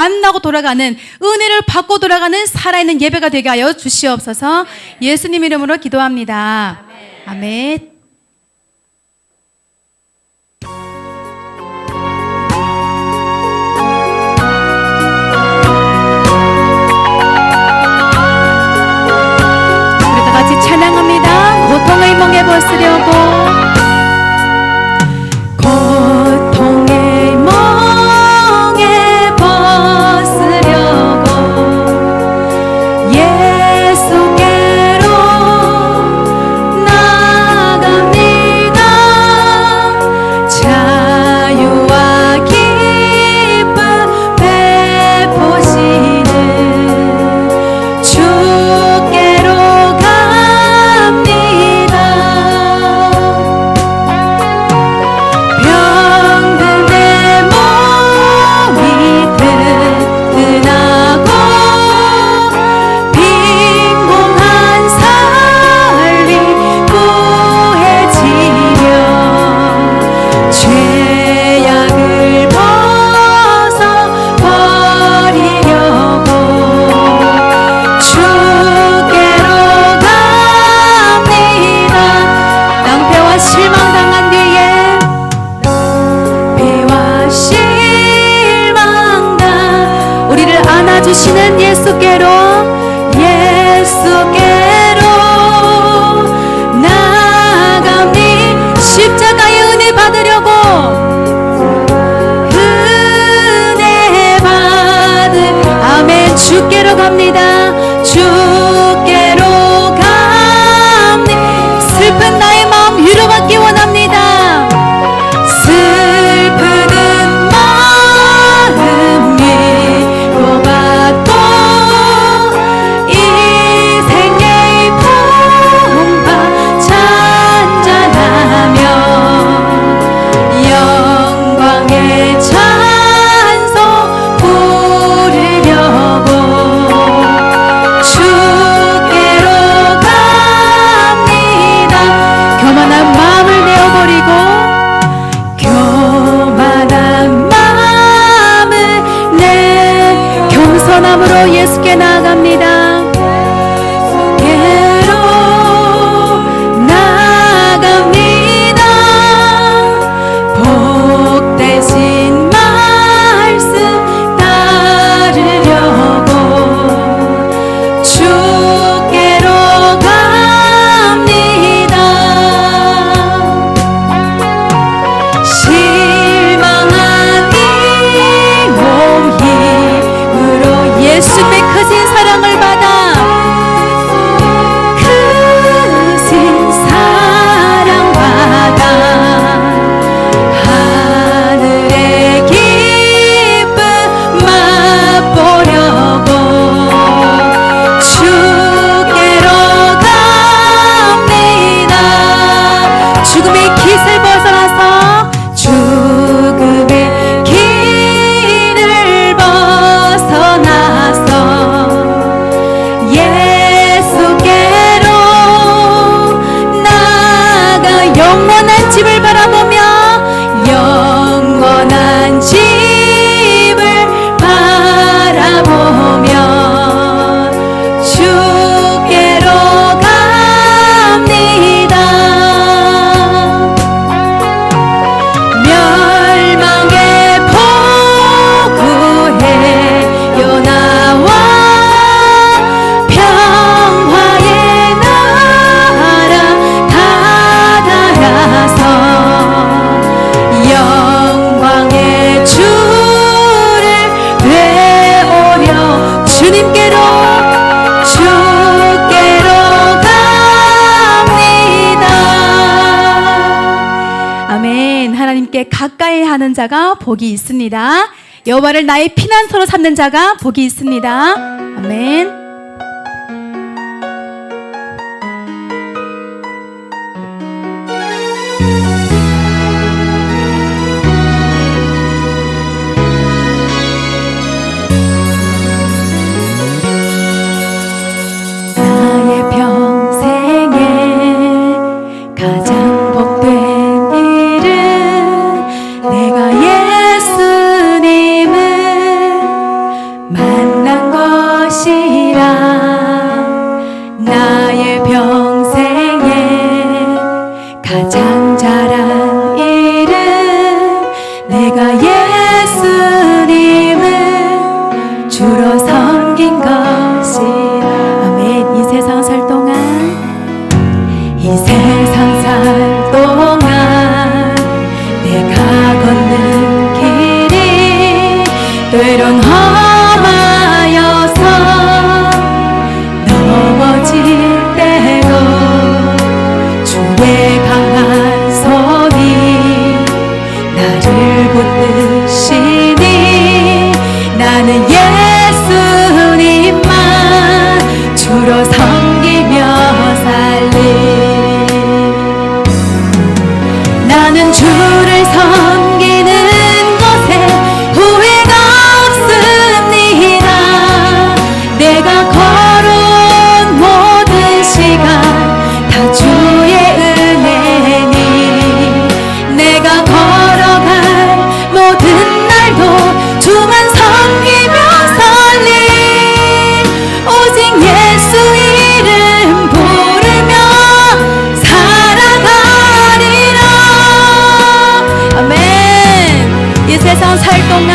만나고 돌아가는, 은혜를 받고 돌아가는 살아있는 예배가 되게 하여 주시옵소서. 예수님 이름으로 기도합니다. 아멘. 우리 다 같이 찬양합니다. 고통의 멍에 벗으려고, 고통의 멍에 벗으려고 예수께로 나갑니다. 자유와 기쁨 베푸시는 주께로 갑니다. 병든 내 몸이 튼튼하고 빈곤한 삶이 구해지며 죄악을 벗어버리려고 주께로 갑니다. 낭패와 실망당한 뒤에, 배와 실망당 우리를 안아주시는 예수께로 나갑니. 십자가의 은혜 받으려고, 은혜 받을, 아멘. 주께로 갑니다. 주께로 갑니. 슬픈 나의 마음 위로받기 원합니다. 슬프는 마음 위로받고 인생의 풍파 찬잔하며 영광의 찬송 부르려고 주께로 갑니다. 교만한 마음을 내어버리고, 교만한 마음을 내 겸손함으로 예수께 나아갑니다. 예수께로 나아갑니다. 복되신 말씀 따르려고 주께로 갑니다. 실망한 이 몸 힘으로 예수의 크신 사랑을 받아, 크신 사랑받아 하늘의 기쁨 맛보려고 주께로 갑니다. 죽음의 깃을 벗어나서, 죽음의 길을 벗어나서 예수께로 나가 영원한 집을 바라보며, 영원한 집을 바라보며 주께로 갑니다. 멸망의 포구해요 나와 평화의 나라 다다라서 영광의 주를 외우려 주님께로 갑니다. 아멘. 하나님께 가까이 하는 자가 복이 있습니다. 여호와를 나의 피난처로 삼는 자가 복이 있습니다. 아멘. 만난 것이라. 나의 평생에 가장 잘한 일은 내가 예수님을 주로 섬긴 것이라. 아멘. 이 세상 살 동안, 이 세상 살 동안 내가 걷는 길이 때론 험하여서 넘어질 때도 주의 강한 손이 나를 붙드시니 나는 예수님만 주로 섬기며 살리. 나는 주를 섬기는 것에 후회가 없습니다. 내가 걸어온 모든 시간 다 주의 은혜니, 내가 걸어갈 모든 날도 주만 섬기며 살리. 오직 예수 이름 부르며 살아가리라. 아멘. 이 세상 살 동안,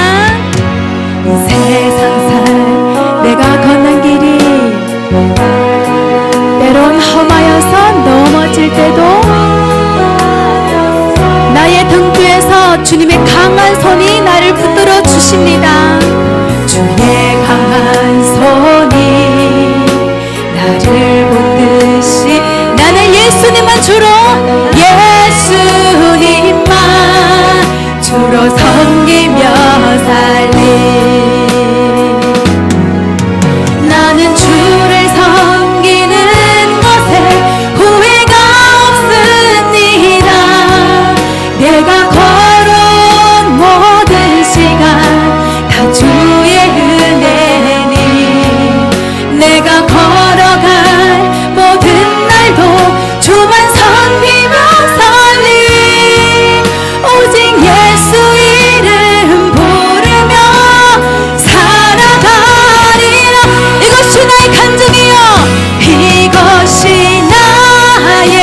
이 세상 살 내가 걷는 길이 때론 험하여서 넘어질 때도 나의 등 뒤에서 주님의 강한 손이 나를 붙들어 주십니다. 주의 강한 손이 나를 붙드시. 나는 예수님만 주로, 예수님만 주로 섬기며 살리. 나는 주를 섬기는 것에 후회가 없습니다. 내가 걸어온 모든 시간 다 주의 은혜니, 내가 걸어갈 모든 날도 주만 섬기며 살리. 오직 예수 이름 부르며 살아가리라. 이것이 나의 간증이요, 이것이 나의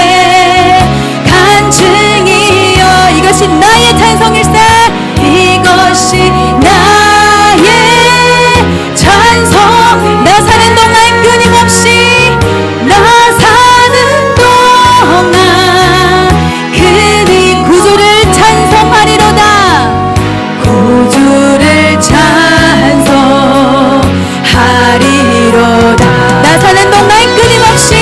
간증이요, 이것이 나의 찬송일세. 이것이 나의 찬송. 나 사는 동안 끊임없이, 나 사는 동안 구주를 찬송하리로다. 구주를 찬송하리로다. 나 사는 동안 끊임없이,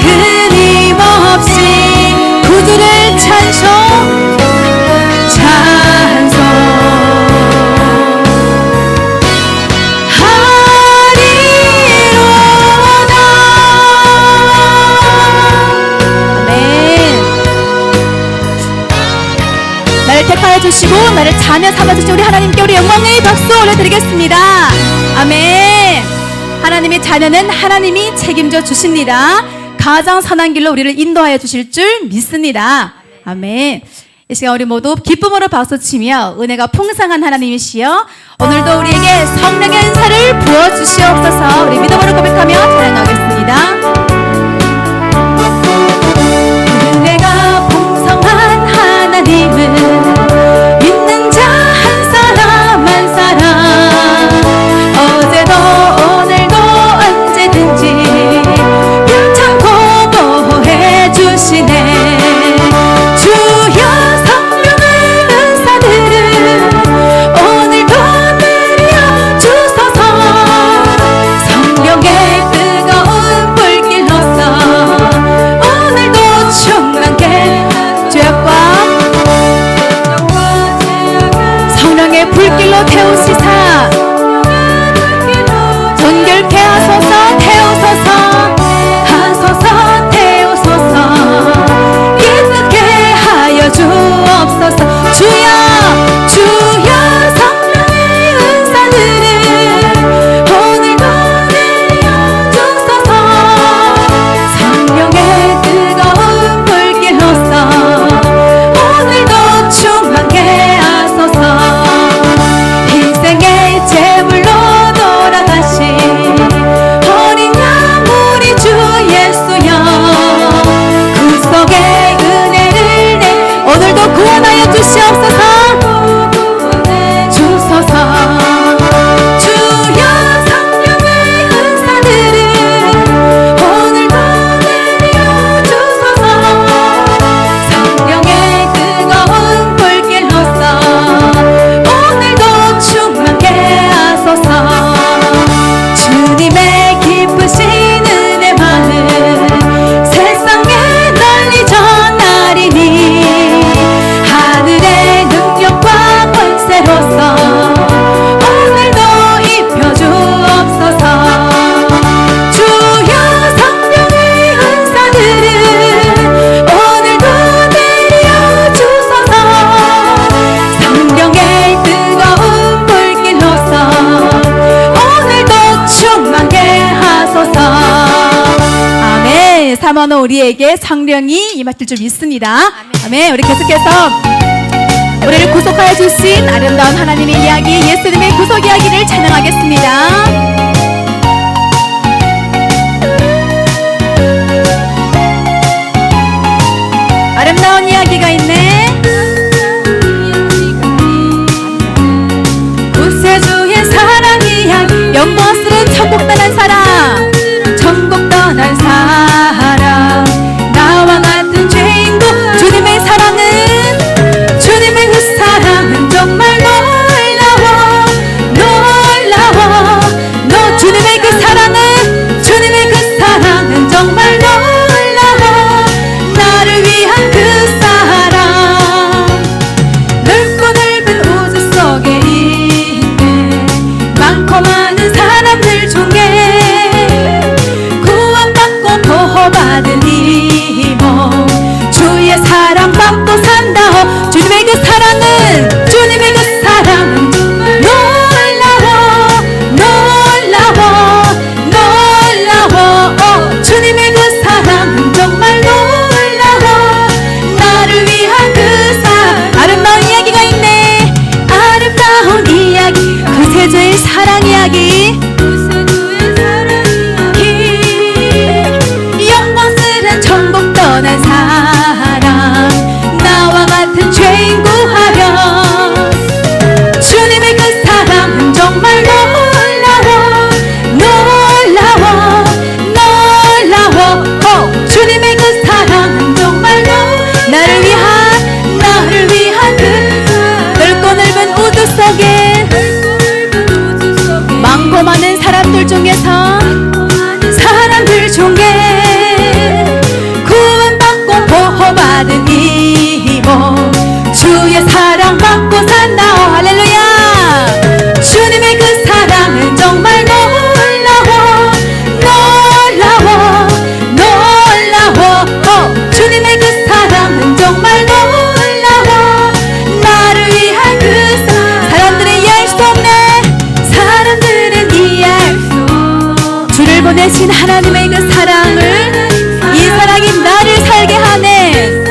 끊임없이 구주를 주시고 나를 자녀 삼아주신 우리 하나님께 우리 영광의 박수 올려드리겠습니다. 아멘. 하나님의 자녀는 하나님이 책임져 주십니다. 가장 선한 길로 우리를 인도하여 주실 줄 믿습니다. 아멘. 이 시간 우리 모두 기쁨으로 박수치며 은혜가 풍성한 하나님이시여 오늘도 우리에게 성령의 은사를 부어주시옵소서. 우리 믿음으로 고백하며 찬양하겠습니다. 은혜가 풍성한 하나님은 믿는 자 한 사람 한 사람 어제도 오늘도 언제든지 별창고 보호해 주시네. 주여 성령의 은사들을 오늘도 내려 주소서. 성령의 뜨거운 불길 감사함으로 우리에게 성령이 임하실 줄 믿습니다. 아멘. 우리 계속해서 우리를 구속하여 주신 아름다운 하나님의 이야기, 예수님의 구속 이야기를 찬양하겠습니다. 아름다운 이야기가 있네. 구세주의 사랑 이야기, 영광스러운 천국 떠난 사람, 천국 떠난 사람, 나와 같은 죄인도 주님의 사랑은, 주님의 그 사랑은 정말 놀라워, 놀라워. 너 주님의 그 사랑은, 주님의 그 사랑은 정말 놀라워. 나를 위한 그 사랑, 넓고 넓은 우주 속에 있네 많고 많은 사람들 중에 구원받고 보호받은 이몸, 주의 사랑 받고 산다오. 주님의 그 사랑은, 주님의 그 사랑은 놀라워, 놀라워, 놀라워. 주님의 그 사랑은 정말 놀라워. 나를 위한 그 사랑, 아름다운 이야기가 있네. 아름다운 이야기, 구세주의 사랑 이야기, 영광스런 천국 떠난 사람, 나와 같은 죄인 구하려. 주님의 그 사랑은 정말 놀라워, 놀라워, 놀라워. 주님의 그 사랑은 정말 나를 위한 그 넓고 넓은 우주 속에 많고 많은 사람들 중에서, 사람들 중에 구원받고 보호받은 이몸, 주의 사랑 받고 산다오. 할렐루야. 주님의 그 사랑은 정말 놀라워, 놀라워, 놀라워. 주님의 그 사랑은 정말 놀라워. 나를 위한 그 사람들은 이해할 수 없네. 사람들은 이해할 수 없네. 주를 보내신 하나님의 그 사랑을, 이 사랑이 나를 살게 하네,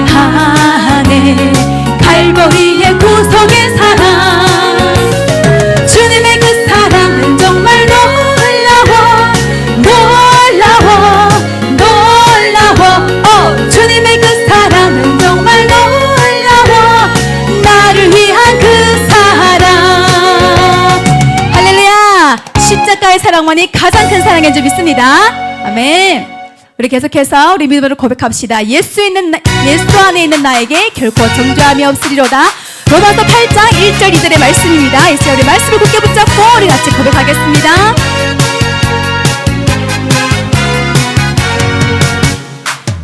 하네. 갈보리의 구속의 사랑, 주님의 그 사랑은 정말 놀라워, 놀라워, 놀라워. 주님의 그 사랑은 정말 놀라워. 나를 위한 그 사랑. 할렐루야. 십자가의 사랑만이 가장 큰 사랑인 줄 믿습니다. 아멘. 우리 계속해서 우리 믿음으로 고백합시다. 예수 안에 있는 나에게 결코 정죄함이 없으리로다. 로마서 8장 1절 2절의 말씀입니다. 이제 우리 말씀을 굳게 붙잡고 우리 같이 고백하겠습니다.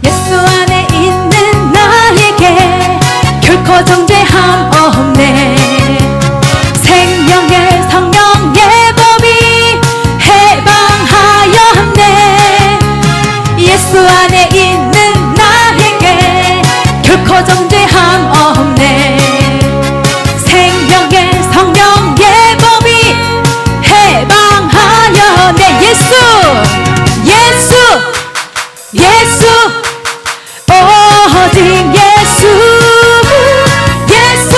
예수 안에 있는 나에게 결코 정죄함 없네. 생명의 성령의 법이 해방하였네. 예수 안에 있는 나에게 결코 정죄함 없네. 생명의 성령의 법이 해방하였네. 예수, 예수, 예수, 오직 예수, 예수,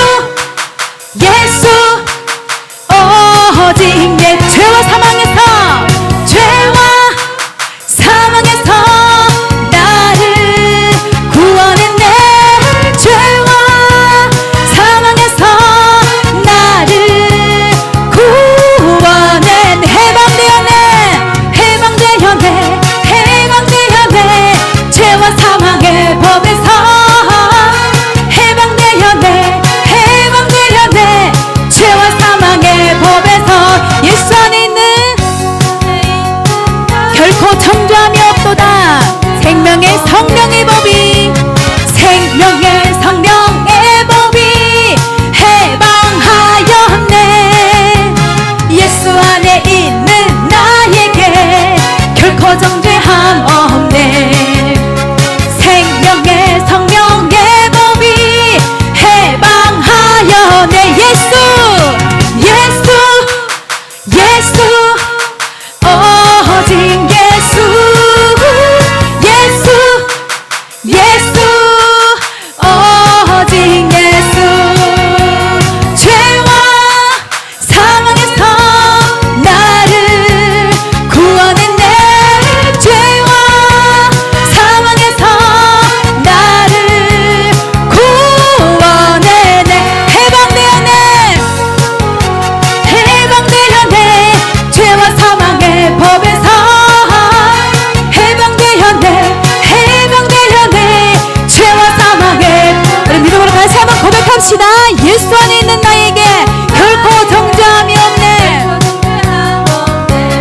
예수 안에 있는 나에게 결코 정죄함이 없네.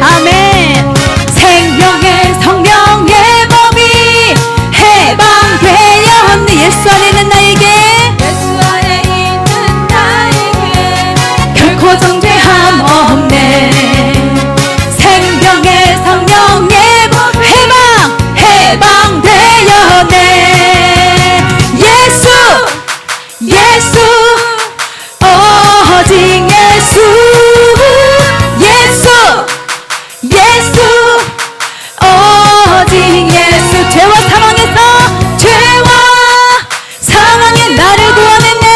아멘. 생명의 성령의 법이 해방되었네. 예수 안에 있는 나에게 결코 정죄함 없네. 생명의 성령의 법 해방되었네. 예수 오직 예수 오직 예수. 죄와 상황에 나를 구원했네.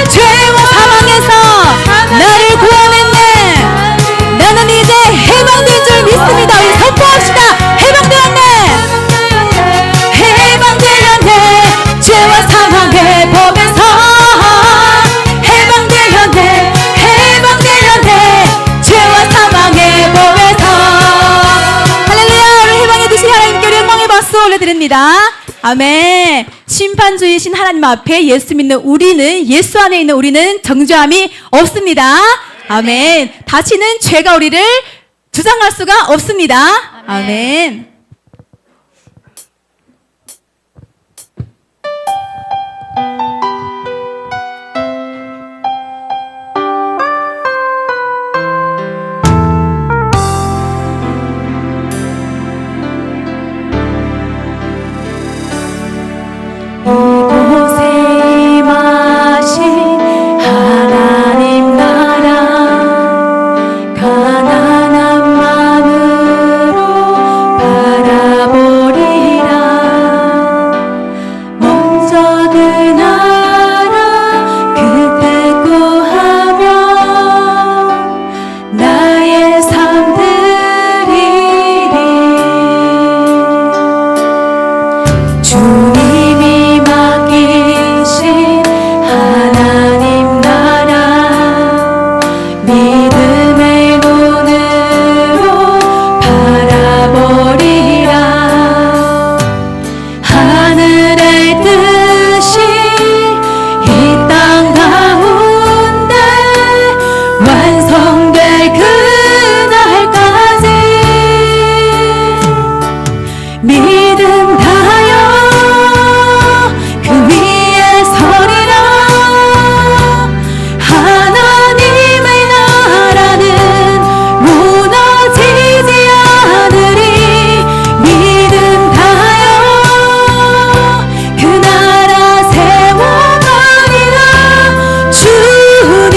죄와 상황에서 나를 구원했네. 나는 이제 해방된 줄 믿습니다. 우리 선포합시다. 해방되었네. 죄와 상황의 법에서 해방되었네. 죄와 상황의 법에서. 할렐루야. 오늘 해방해 주신 하나님께 우리 영광의 박수 올려드립니다. 아멘. 심판주이신 하나님 앞에 예수 믿는 우리는, 예수 안에 있는 우리는 정죄함이 없습니다. 아멘. 다시는 죄가 우리를 주장할 수가 없습니다. 아멘. 이곳에 임하신 하나님 나라, 가난한 마음으로 바라보리라. 먼저 그 나라 그 뜻 구하며 나의 삶 드리리. 주님이 맡기신 하나님 나라, 믿음의 눈으로 바라보리라. 하늘의 뜻이 이 땅 가운데 완성될 그날까지 믿음 다하여 그 위에 서리라. 하나님의 나라는 무너지지 않으리. 믿음 다하여 그 나라 세워가리라. 주님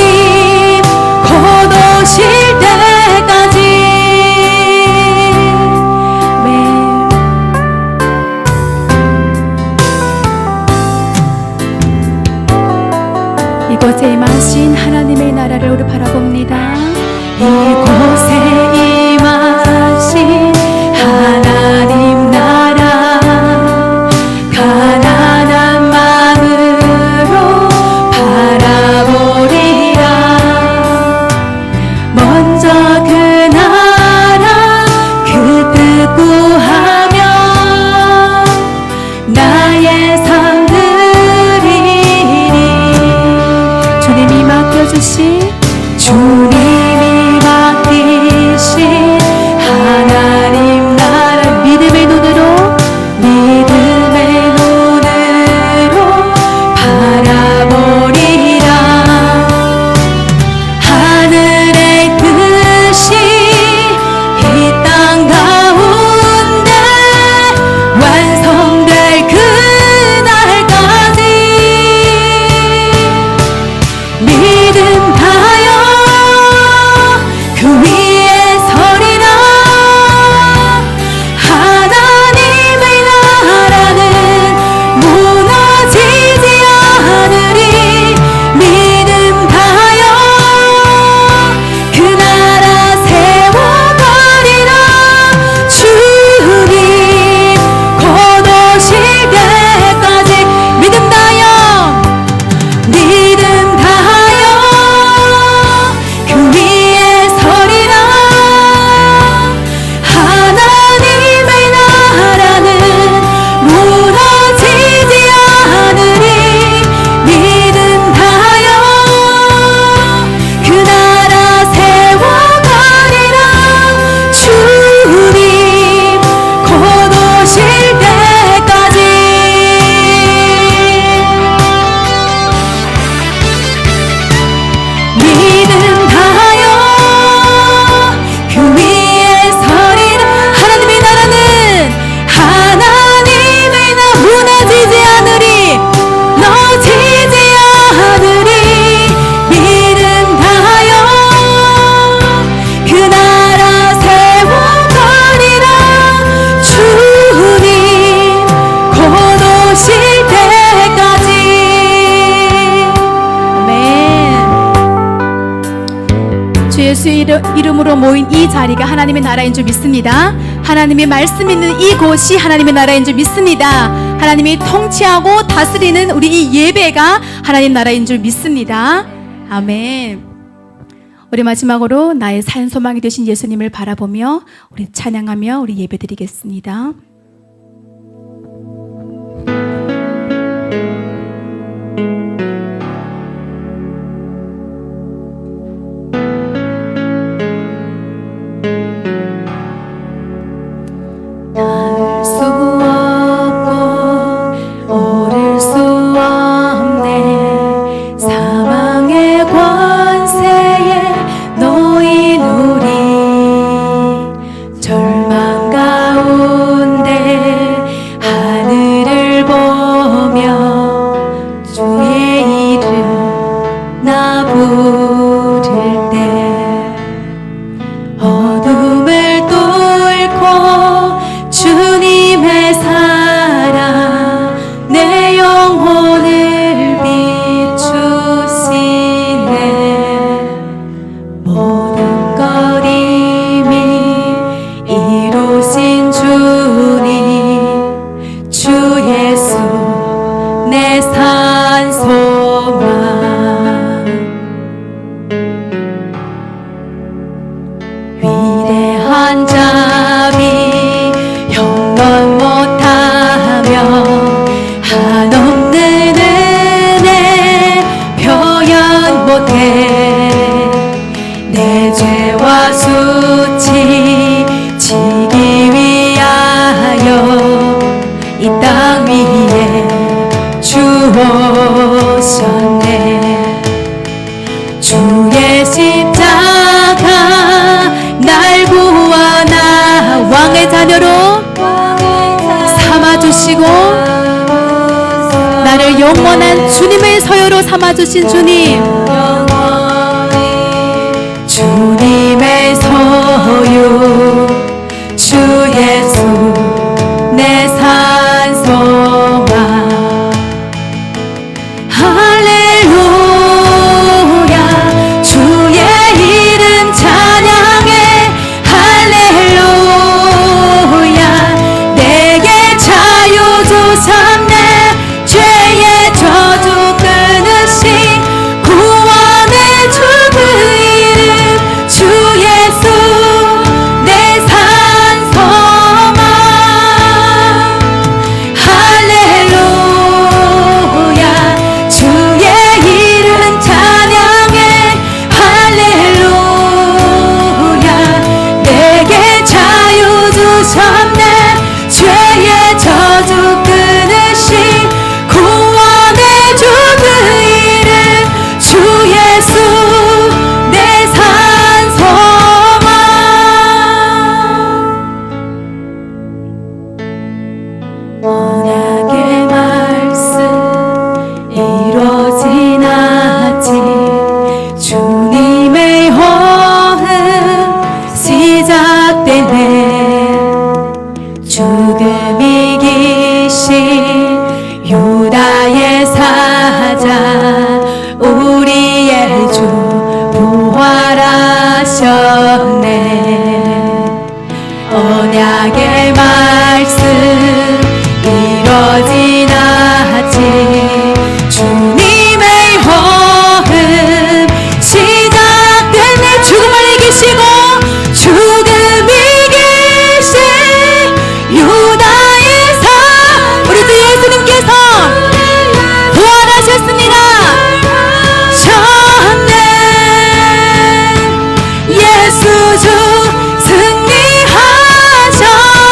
곧 오실 때까지. 이곳에 임하신 하나님의 나라를 우리 바라봅니다. 이곳에 임하신 하나님 나라, 가난한 마음으로 바라보리라. 먼저 그 나라 그 뜻 구하며 나의 삶 드리리. 주님이 맡겨주신 예수 이름으로 모인 이 자리가 하나님의 나라인 줄 믿습니다. 하나님의 말씀 있는 이곳이 하나님의 나라인 줄 믿습니다. 하나님이 통치하고 다스리는 우리 이 예배가 하나님 나라인 줄 믿습니다. 아멘. 우리 마지막으로 나의 산 소망이 되신 예수님을 바라보며 우리 찬양하며 우리 예배드리겠습니다. 주의 십자가 날 구하나 왕의 자녀로 삼아주시고 나를 영원한 주님의 서유로 삼아주신 주님, 주님의 서유 주 예수 내 산 소망. 할렐루야 주의 이름 찬양해. 할렐루야 내게 자유 주셨네. 죄의 저주 끊으신 구원의 주 그 이름 주 예수 내 산 소망. 할렐루야 주의 이름 찬양해. 할렐루야 내게 자유 주셨네. 죄의 저주 끊으신 구원의 주 그 이름 주 예수 내 산 소망. 언약의 말씀 이루어지나지. 주님의 호흡 시작되네. 죽음 이기신 유다의 사자 우리의 주 부활하셨네. 언약의 말씀 이루어지나지. 주님의 호흡 시작되네. 죽음을 이기시고 죽음 이기신 유다의 사 우리 주 예수님께서 부활하셨습니다. 셨네. 예수 주 승리하셨네.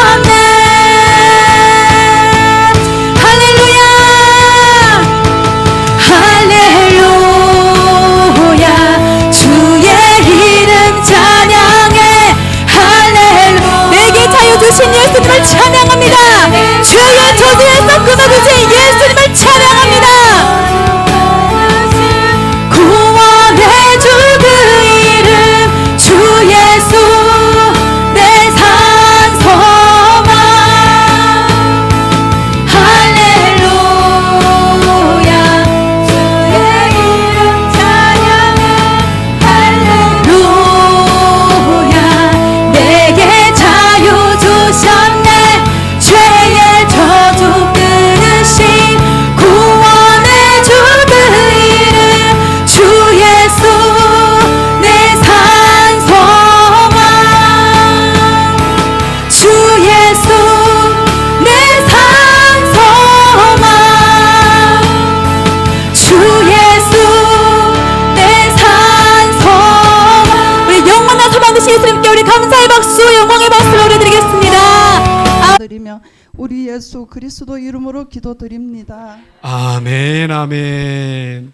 우리 예수 그리스도 이름으로 기도드립니다. 아멘, 아멘.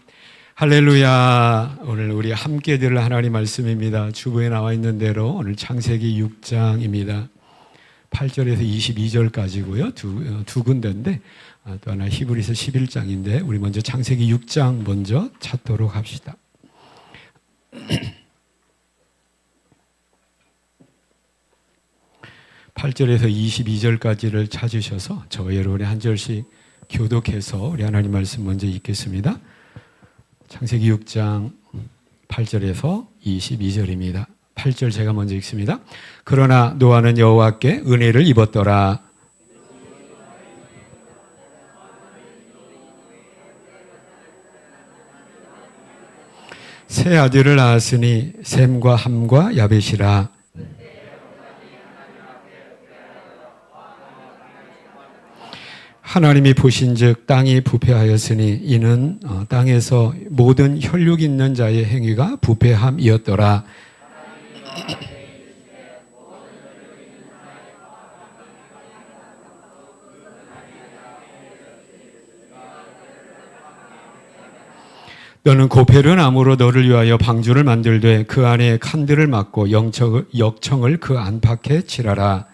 할렐루야. 오늘 우리 함께 들을 하나님 말씀입니다. 주부에 나와 있는 대로 오늘 창세기 6장입니다. 8절에서 22절까지고요. 두 군데인데 또 하나 히브리서 11장인데 우리 먼저 창세기 6장 먼저 찾도록 합시다. 8절에서 22절까지를 찾으셔서 저와 여러분이 한 절씩 교독해서 우리 하나님 말씀 먼저 읽겠습니다. 창세기 6장 8절에서 22절입니다. 8절 제가 먼저 읽습니다. 그러나 노아는 여호와께 은혜를 입었더라. 세 아들을 낳았으니 셈과 함과 야벳이라. 하나님이 보신즉 땅이 부패하였으니 이는 땅에서 모든 혈육 있는 자의 행위가 부패함이었더라. 너는 고페르 나무로 너를 위하여 방주를 만들되 그 안에 칸들을 막고 역청을 그 안팎에 칠하라.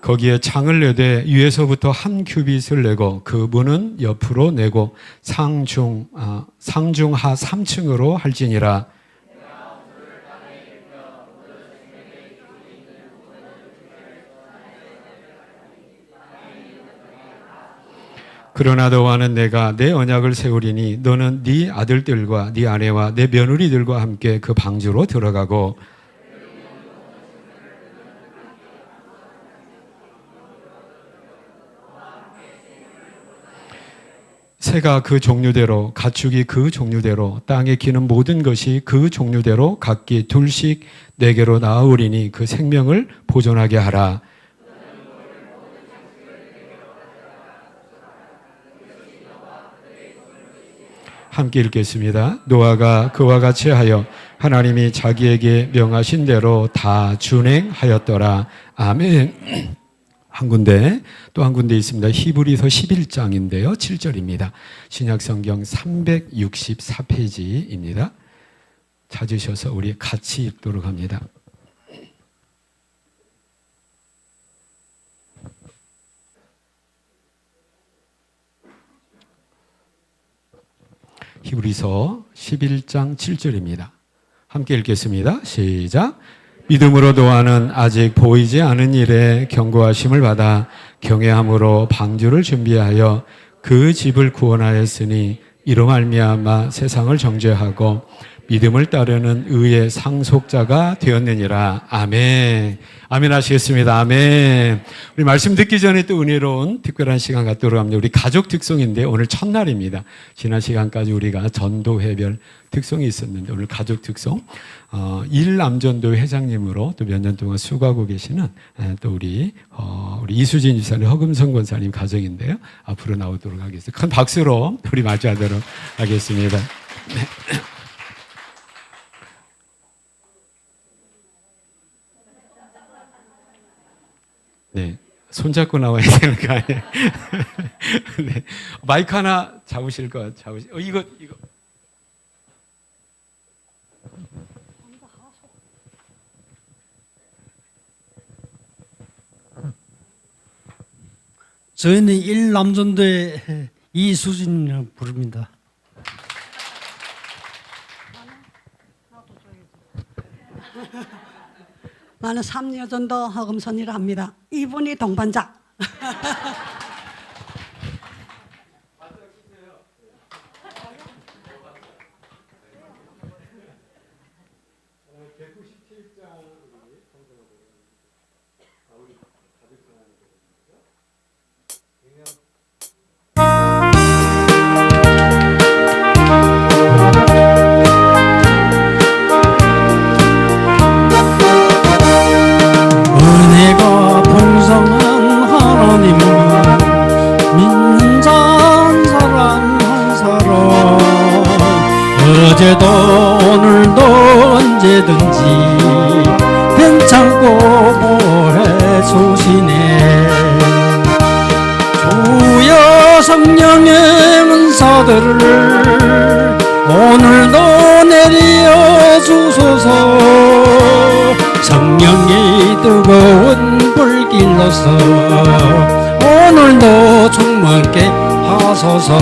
거기에 창을 내되 위에서부터 한 규빗을 내고 그 문은 옆으로 내고 상중하 3층으로 할지니라. 그러나 너와는 내가 내 언약을 세우리니 너는 네 아들들과 네 아내와 내 며느리들과 함께 그 방주로 들어가고 새가 그 종류대로 가축이 그 종류대로 땅에 기는 모든 것이 그 종류대로 각기 둘씩 내게로 나아오리니 그 생명을 보존하게 하라. 함께 읽겠습니다. 노아가 그와 같이 하여 하나님이 자기에게 명하신 대로 다 준행하였더라. 아멘. 한 군데 또 한 군데 있습니다. 히브리서 11장인데요. 7절입니다. 신약성경 364페이지입니다. 찾으셔서 우리 같이 읽도록 합니다. 히브리서 11장 7절입니다. 함께 읽겠습니다. 시작. 믿음으로 노아는 아직 보이지 않은 일에 경고하심을 받아 경외함으로 방주를 준비하여 그 집을 구원하였으니 이로 말미암아 세상을 정죄하고 믿음을 따르는 의의 상속자가 되었느니라. 아멘. 아멘 하시겠습니다. 아멘. 우리 말씀 듣기 전에 또 은혜로운 특별한 시간 갖도록 합니다. 우리 가족 특송인데 오늘 첫날입니다. 지난 시간까지 우리가 전도회별 특송이 있었는데 오늘 가족 특송 일남전도 회장님으로 또 몇 년 동안 수고하고 계시는 또 우리 이수진 유사님, 허금성 권사님 가정인데요. 앞으로 나오도록 하겠습니다. 큰 박수로 우리 맞이하도록 하겠습니다. 네. 네, 손잡고 나와야 되는 거 아니에요? 네, 마이크 하나 잡으실 거 이거. 저희는 일남전도의 이수진이라고 부릅니다. 나는 3년 전도 허금선이라 합니다. 이분이 동반자. 은혜가 풍성한 하나님은 은사들을 오늘도 내려 주소서. 성령이 뜨거운 불길로서 오늘도 충만케 하소서.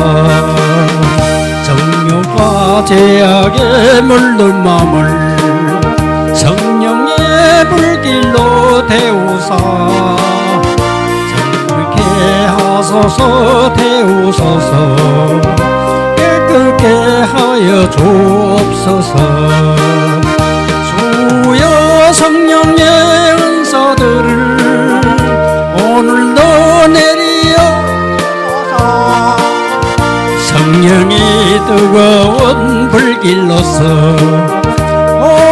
정욕과 죄악에 물든 마음을 성령의 불길로 태우사 정욕케 하소서. 태우소서. 깨끗게 하여 주옵소서. 주여 성령의 은사들을 오늘도 내리어 주소서. 성령이 뜨거운 불길로서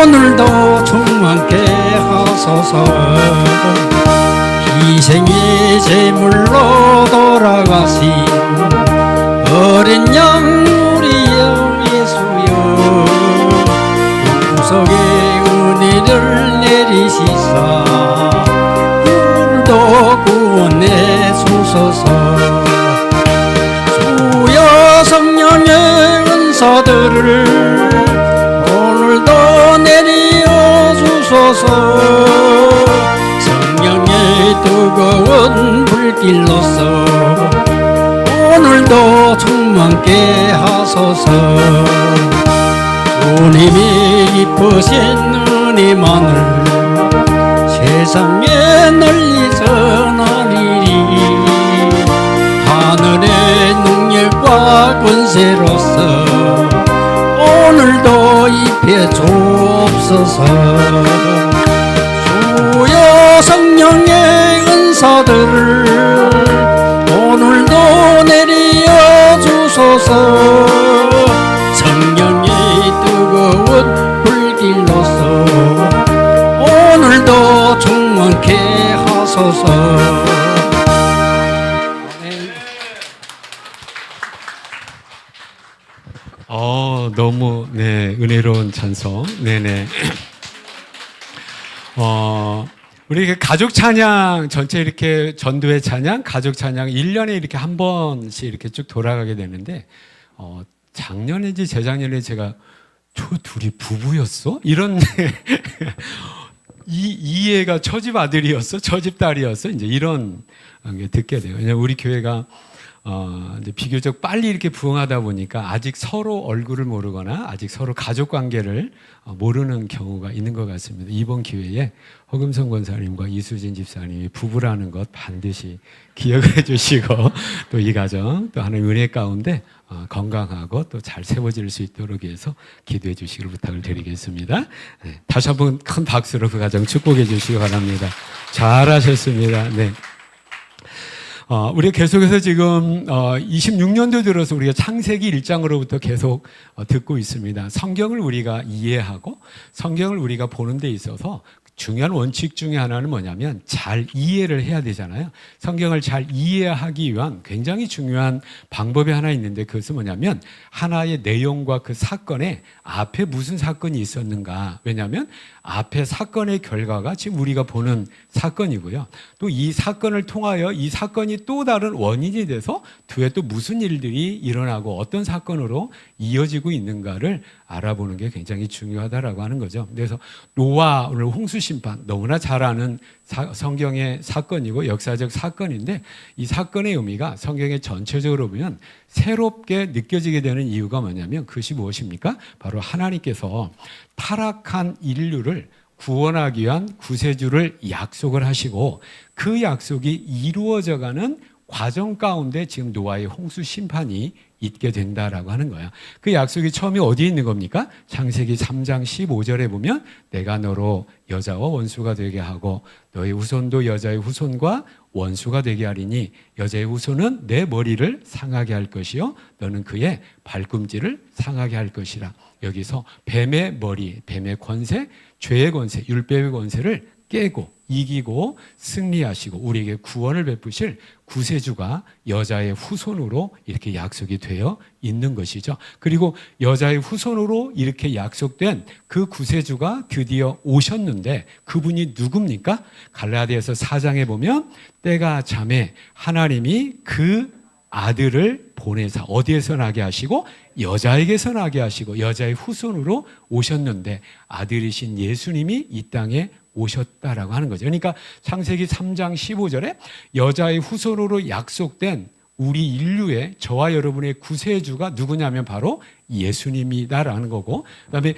오늘도 충만케 하소서. 희생의 제물로 돌아가신 어린 양 우리여 예수여, 구속의 은혜를 내리시사 오늘도 구원해 주소서. 주여 성령의 은사들을 오늘도 내리어 주소서. 성령의 뜨거운 불길로서 오늘도 충만케 하소서. 주님이 이쁘신 은혜만을 세상에 널리 전하리니 하늘의 능력과 권세로서 오늘도 입혀 주옵소서. 주여 성령의 은사들을 오늘도 내리어 주소서. 성령의 뜨거운 불길로서 오늘도 충만케 하소서. 너무 은혜로운 찬송. 네네. 우리 가족 찬양 전체 이렇게 전도회 찬양, 가족 찬양 1년에 이렇게 한 번씩 이렇게 쭉 돌아가게 되는데 작년인지 재작년에 제가 저 둘이 부부였어? 이런 이 애가 처집 아들이었어? 처집 딸이었어? 이제 이런 게 듣게 돼요. 왜냐면 우리 교회가 이제 비교적 빨리 이렇게 부흥하다 보니까 아직 서로 얼굴을 모르거나 아직 서로 가족 관계를 모르는 경우가 있는 것 같습니다. 이번 기회에 허금성 권사님과 이수진 집사님이 부부라는 것 반드시 기억을 해주시고 또 이 가정 또 하나님 은혜 가운데 건강하고 또 잘 세워질 수 있도록 위해서 기도해 주시길 부탁을 드리겠습니다. 네, 다시 한번 큰 박수로 그 가정 축복해 주시기 바랍니다. 잘하셨습니다. 네. 우리가 계속해서 지금 26년도 들어서 우리가 창세기 1장으로부터 계속 듣고 있습니다. 성경을 우리가 이해하고 성경을 우리가 보는 데 있어서 중요한 원칙 중에 하나는 뭐냐면 잘 이해를 해야 되잖아요. 성경을 잘 이해하기 위한 굉장히 중요한 방법이 하나 있는데 그것은 뭐냐면 하나의 내용과 그 사건에 앞에 무슨 사건이 있었는가. 왜냐하면 앞에 사건의 결과가 지금 우리가 보는 사건이고요. 또 이 사건을 통하여 이 사건이 또 다른 원인이 돼서 뒤에 또 무슨 일들이 일어나고 어떤 사건으로 이어지고 있는가를 알아보는 게 굉장히 중요하다라고 하는 거죠. 그래서 노아 오늘 홍수 심판 너무나 잘 아는 성경의 사건이고 역사적 사건인데 이 사건의 의미가 성경에 전체적으로 보면 새롭게 느껴지게 되는 이유가 뭐냐면 그것이 무엇입니까? 바로 하나님께서 타락한 인류를 구원하기 위한 구세주를 약속을 하시고 그 약속이 이루어져가는 과정 가운데 지금 노아의 홍수 심판이 있게 된다라고 하는 거야. 그 약속이 처음에 어디에 있는 겁니까? 창세기 3장 15절에 보면 내가 너로 여자와 원수가 되게 하고 너의 후손도 여자의 후손과 원수가 되게 하리니 여자의 후손은 내 머리를 상하게 할 것이요 너는 그의 발꿈치를 상하게 할 것이라. 여기서 뱀의 머리, 뱀의 권세, 죄의 권세, 율법의 권세를 깨고 이기고 승리하시고 우리에게 구원을 베푸실 구세주가 여자의 후손으로 이렇게 약속이 되어 있는 것이죠. 그리고 여자의 후손으로 이렇게 약속된 그 구세주가 드디어 오셨는데 그분이 누굽니까? 갈라디아서 4장에 보면 때가 잠에 하나님이 그 아들을 보내사 어디에서 나게 하시고 여자에게서 나게 하시고 여자의 후손으로 오셨는데 아들이신 예수님이 이 땅에 오셨다라고 하는 거죠. 그러니까 창세기 3장 15절에 여자의 후손으로 약속된 우리 인류의 저와 여러분의 구세주가 누구냐면 바로 예수님이다라는 거고, 그다음에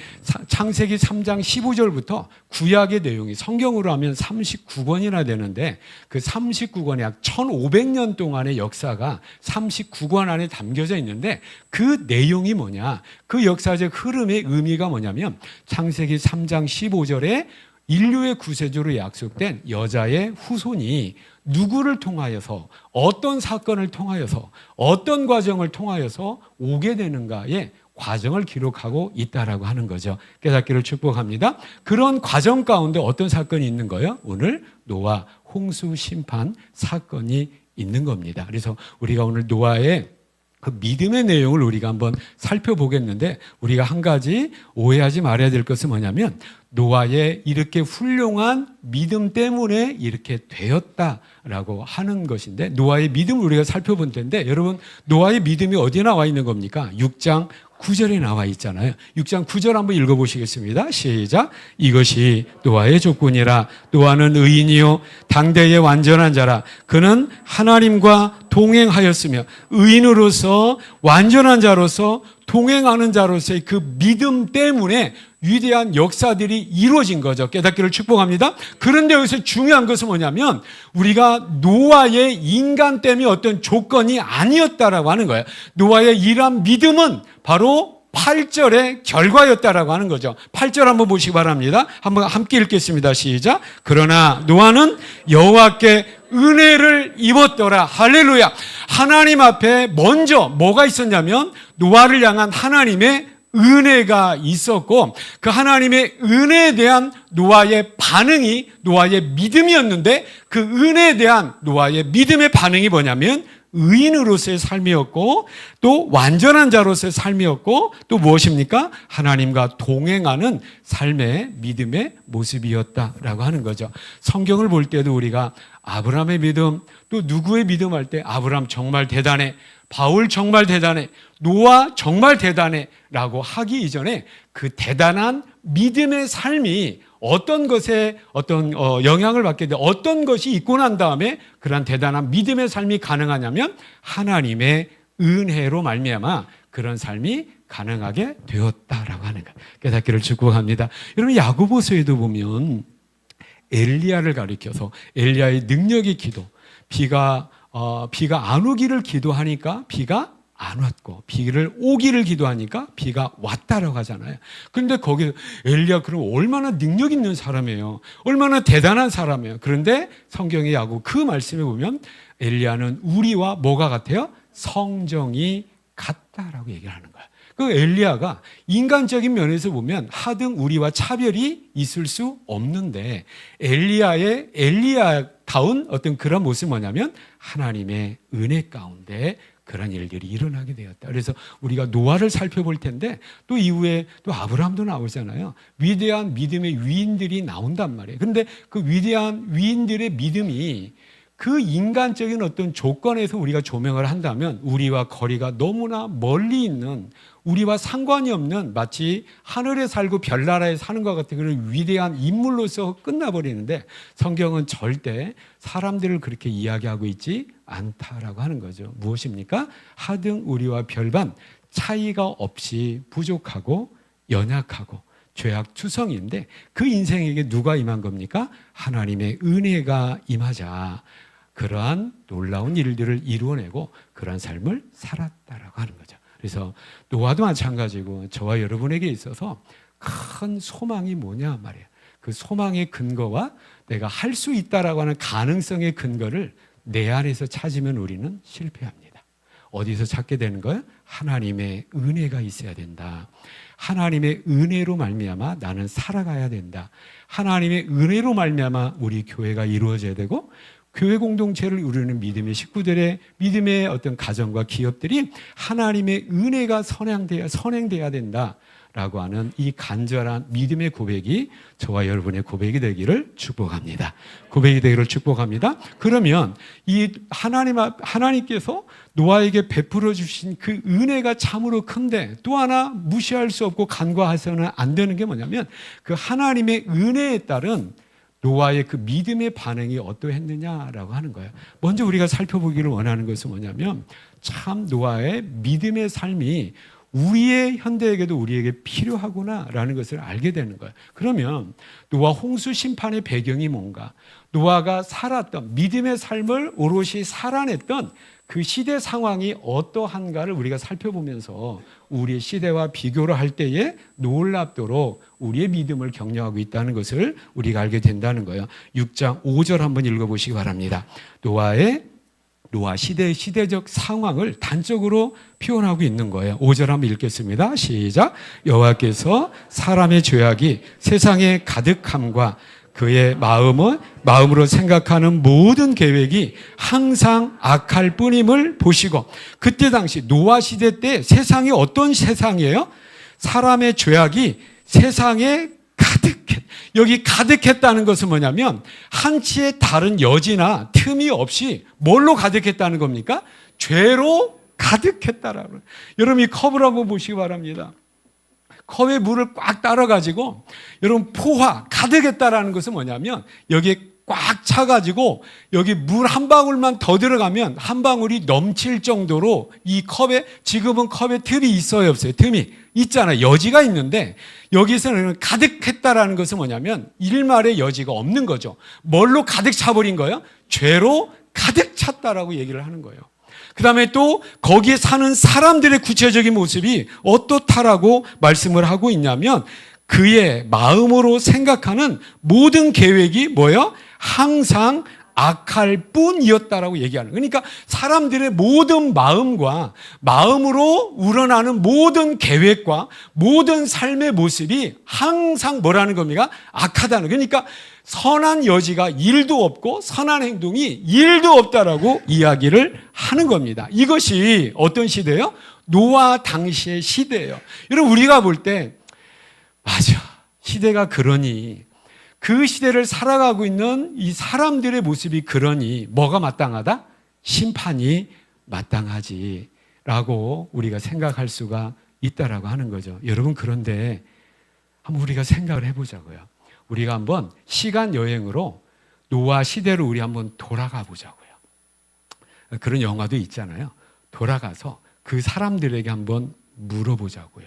창세기 3장 15절부터 구약의 내용이 성경으로 하면 39권이나 되는데 그 39권이 약 1500년 동안의 역사가 39권 안에 담겨져 있는데 그 내용이 뭐냐, 그 역사적 흐름의 의미가 뭐냐면 창세기 3장 15절에 인류의 구세주로 약속된 여자의 후손이 누구를 통하여서 어떤 사건을 통하여서 어떤 과정을 통하여서 오게 되는가의 과정을 기록하고 있다라고 하는 거죠. 깨닫기를 축복합니다. 그런 과정 가운데 어떤 사건이 있는 거예요? 오늘 노아 홍수 심판 사건이 있는 겁니다. 그래서 우리가 오늘 노아의 그 믿음의 내용을 우리가 한번 살펴보겠는데, 우리가 한 가지 오해하지 말아야 될 것은 뭐냐면 노아의 이렇게 훌륭한 믿음 때문에 이렇게 되었다라고 하는 것인데, 노아의 믿음을 우리가 살펴본 텐데, 여러분 노아의 믿음이 어디에 나와 있는 겁니까? 6장 9절에 나와 있잖아요. 6장 9절 한번 읽어보시겠습니다. 시작. 이것이 노아의 조건이라. 노아는 의인이요 당대의 완전한 자라. 그는 하나님과 동행하였으며 의인으로서 완전한 자로서 동행하는 자로서의 그 믿음 때문에 위대한 역사들이 이루어진 거죠. 깨닫기를 축복합니다. 그런데 여기서 중요한 것은 뭐냐면 우리가 노아의 인간됨이 어떤 조건이 아니었다라고 하는 거예요. 노아의 이러한 믿음은 바로 8절의 결과였다라고 하는 거죠. 8절 한번 보시기 바랍니다. 한번 함께 읽겠습니다. 시작. 그러나 노아는 여호와께 은혜를 입었더라. 할렐루야. 하나님 앞에 먼저 뭐가 있었냐면 노아를 향한 하나님의 은혜가 있었고, 그 하나님의 은혜에 대한 노아의 반응이 노아의 믿음이었는데, 그 은혜에 대한 노아의 믿음의 반응이 뭐냐면 의인으로서의 삶이었고, 또 완전한 자로서의 삶이었고, 또 무엇입니까? 하나님과 동행하는 삶의 믿음의 모습이었다라고 하는 거죠. 성경을 볼 때도 우리가 아브라함의 믿음, 또 누구의 믿음 할 때 아브라함 정말 대단해, 바울 정말 대단해, 노아 정말 대단해 라고 하기 이전에 그 대단한 믿음의 삶이 어떤 것에 어떤 영향을 받게 돼, 어떤 것이 있고 난 다음에 그러한 대단한 믿음의 삶이 가능하냐면 하나님의 은혜로 말미암아 그런 삶이 가능하게 되었다라고 하는 것. 깨닫기를 축복합니다. 여러분 야고보서에도 보면 엘리야를 가리켜서 엘리야의 능력의 기도, 비가 안 오기를 기도하니까 비가 안 왔고, 비를 오기를 기도하니까 비가 왔다라고 하잖아요. 그런데 거기 엘리야 그럼 얼마나 능력 있는 사람이에요. 얼마나 대단한 사람이에요. 그런데 성경의 야고보 그 말씀에 보면 엘리야는 우리와 뭐가 같아요? 성정이 같다라고 얘기를 하는 거예요. 그 엘리야가 인간적인 면에서 보면 하등 우리와 차별이 있을 수 없는데, 엘리야다운 어떤 그런 모습이 뭐냐면 하나님의 은혜 가운데 그런 일들이 일어나게 되었다. 그래서 우리가 노아를 살펴볼 텐데 또 이후에 또 아브라함도 나오잖아요. 위대한 믿음의 위인들이 나온단 말이에요. 그런데 그 위대한 위인들의 믿음이 그 인간적인 어떤 조건에서 우리가 조명을 한다면 우리와 거리가 너무나 멀리 있는, 우리와 상관이 없는, 마치 하늘에 살고 별나라에 사는 것 같은 그런 위대한 인물로서 끝나버리는데, 성경은 절대 사람들을 그렇게 이야기하고 있지 않다라고 하는 거죠. 무엇입니까? 하등 우리와 별반 차이가 없이 부족하고 연약하고 죄악투성인데 그 인생에게 누가 임한 겁니까? 하나님의 은혜가 임하자 그러한 놀라운 일들을 이루어내고 그러한 삶을 살았다라고 하는 거죠. 그래서 노아도 마찬가지고 저와 여러분에게 있어서 큰 소망이 뭐냐 말이에요. 그 소망의 근거와 내가 할 수 있다라고 하는 가능성의 근거를 내 안에서 찾으면 우리는 실패합니다. 어디서 찾게 되는 거예요? 하나님의 은혜가 있어야 된다. 하나님의 은혜로 말미암아 나는 살아가야 된다. 하나님의 은혜로 말미암아 우리 교회가 이루어져야 되고, 교회 공동체를 이루는 믿음의 식구들의 믿음의 어떤 가정과 기업들이 하나님의 은혜가 선행돼야 된다 라고 하는 이 간절한 믿음의 고백이 저와 여러분의 고백이 되기를 축복합니다. 고백이 되기를 축복합니다. 그러면 이 하나님께서 노아에게 베풀어 주신 그 은혜가 참으로 큰데 또 하나 무시할 수 없고 간과해서는 안 되는 게 뭐냐면 그 하나님의 은혜에 따른 노아의 그 믿음의 반응이 어떠했느냐라고 하는 거예요. 먼저 우리가 살펴보기를 원하는 것은 뭐냐면 참 노아의 믿음의 삶이 우리의 현대에게도 우리에게 필요하구나라는 것을 알게 되는 거예요. 그러면 노아 홍수 심판의 배경이 뭔가? 노아가 살았던 믿음의 삶을 오롯이 살아냈던 그 시대 상황이 어떠한가를 우리가 살펴보면서 우리의 시대와 비교를 할 때에 놀랍도록 우리의 믿음을 격려하고 있다는 것을 우리가 알게 된다는 거예요. 6장 5절 한번 읽어보시기 바랍니다. 노아 시대의 시대적 상황을 단적으로 표현하고 있는 거예요. 5절 한번 읽겠습니다. 시작. 여호와께서 사람의 죄악이 세상에 가득함과 그의 마음으로 생각하는 모든 계획이 항상 악할 뿐임을 보시고, 그때 당시 노아 시대 때 세상이 어떤 세상이에요? 사람의 죄악이 세상에 가득했. 여기 가득했다는 것은 뭐냐면 한치의 다른 여지나 틈이 없이 뭘로 가득했다는 겁니까? 죄로 가득했다라고. 여러분 이 컵을 한번 보시기 바랍니다. 컵에 물을 꽉 따라가지고 여러분 포화 가득했다라는 것은 뭐냐면 여기에 꽉 차가지고 여기 물 한 방울만 더 들어가면 한 방울이 넘칠 정도로 이 컵에, 지금은 컵에 틈이 있어요 없어요? 틈이 있잖아요. 여지가 있는데 여기서는 가득했다라는 것은 뭐냐면 일말의 여지가 없는 거죠. 뭘로 가득 차버린 거예요? 죄로 가득 찼다라고 얘기를 하는 거예요. 그 다음에 또 거기에 사는 사람들의 구체적인 모습이 어떻다라고 말씀을 하고 있냐면 그의 마음으로 생각하는 모든 계획이 뭐예요? 항상 악할 뿐이었다라고 얘기하는. 그러니까 사람들의 모든 마음과 마음으로 우러나는 모든 계획과 모든 삶의 모습이 항상 뭐라는 겁니까? 악하다는. 그러니까 선한 여지가 1도 없고 선한 행동이 1도 없다라고 이야기를 하는 겁니다. 이것이 어떤 시대예요? 노아 당시의 시대예요. 여러분 우리가 볼 때 맞아, 시대가 그러니, 그 시대를 살아가고 있는 이 사람들의 모습이 그러니 뭐가 마땅하다? 심판이 마땅하지라고 우리가 생각할 수가 있다라고 하는 거죠. 여러분 그런데 한번 우리가 생각을 해보자고요. 우리가 한번 시간 여행으로 노아 시대로 우리 한번 돌아가 보자고요. 그런 영화도 있잖아요. 돌아가서 그 사람들에게 한번 물어보자고요.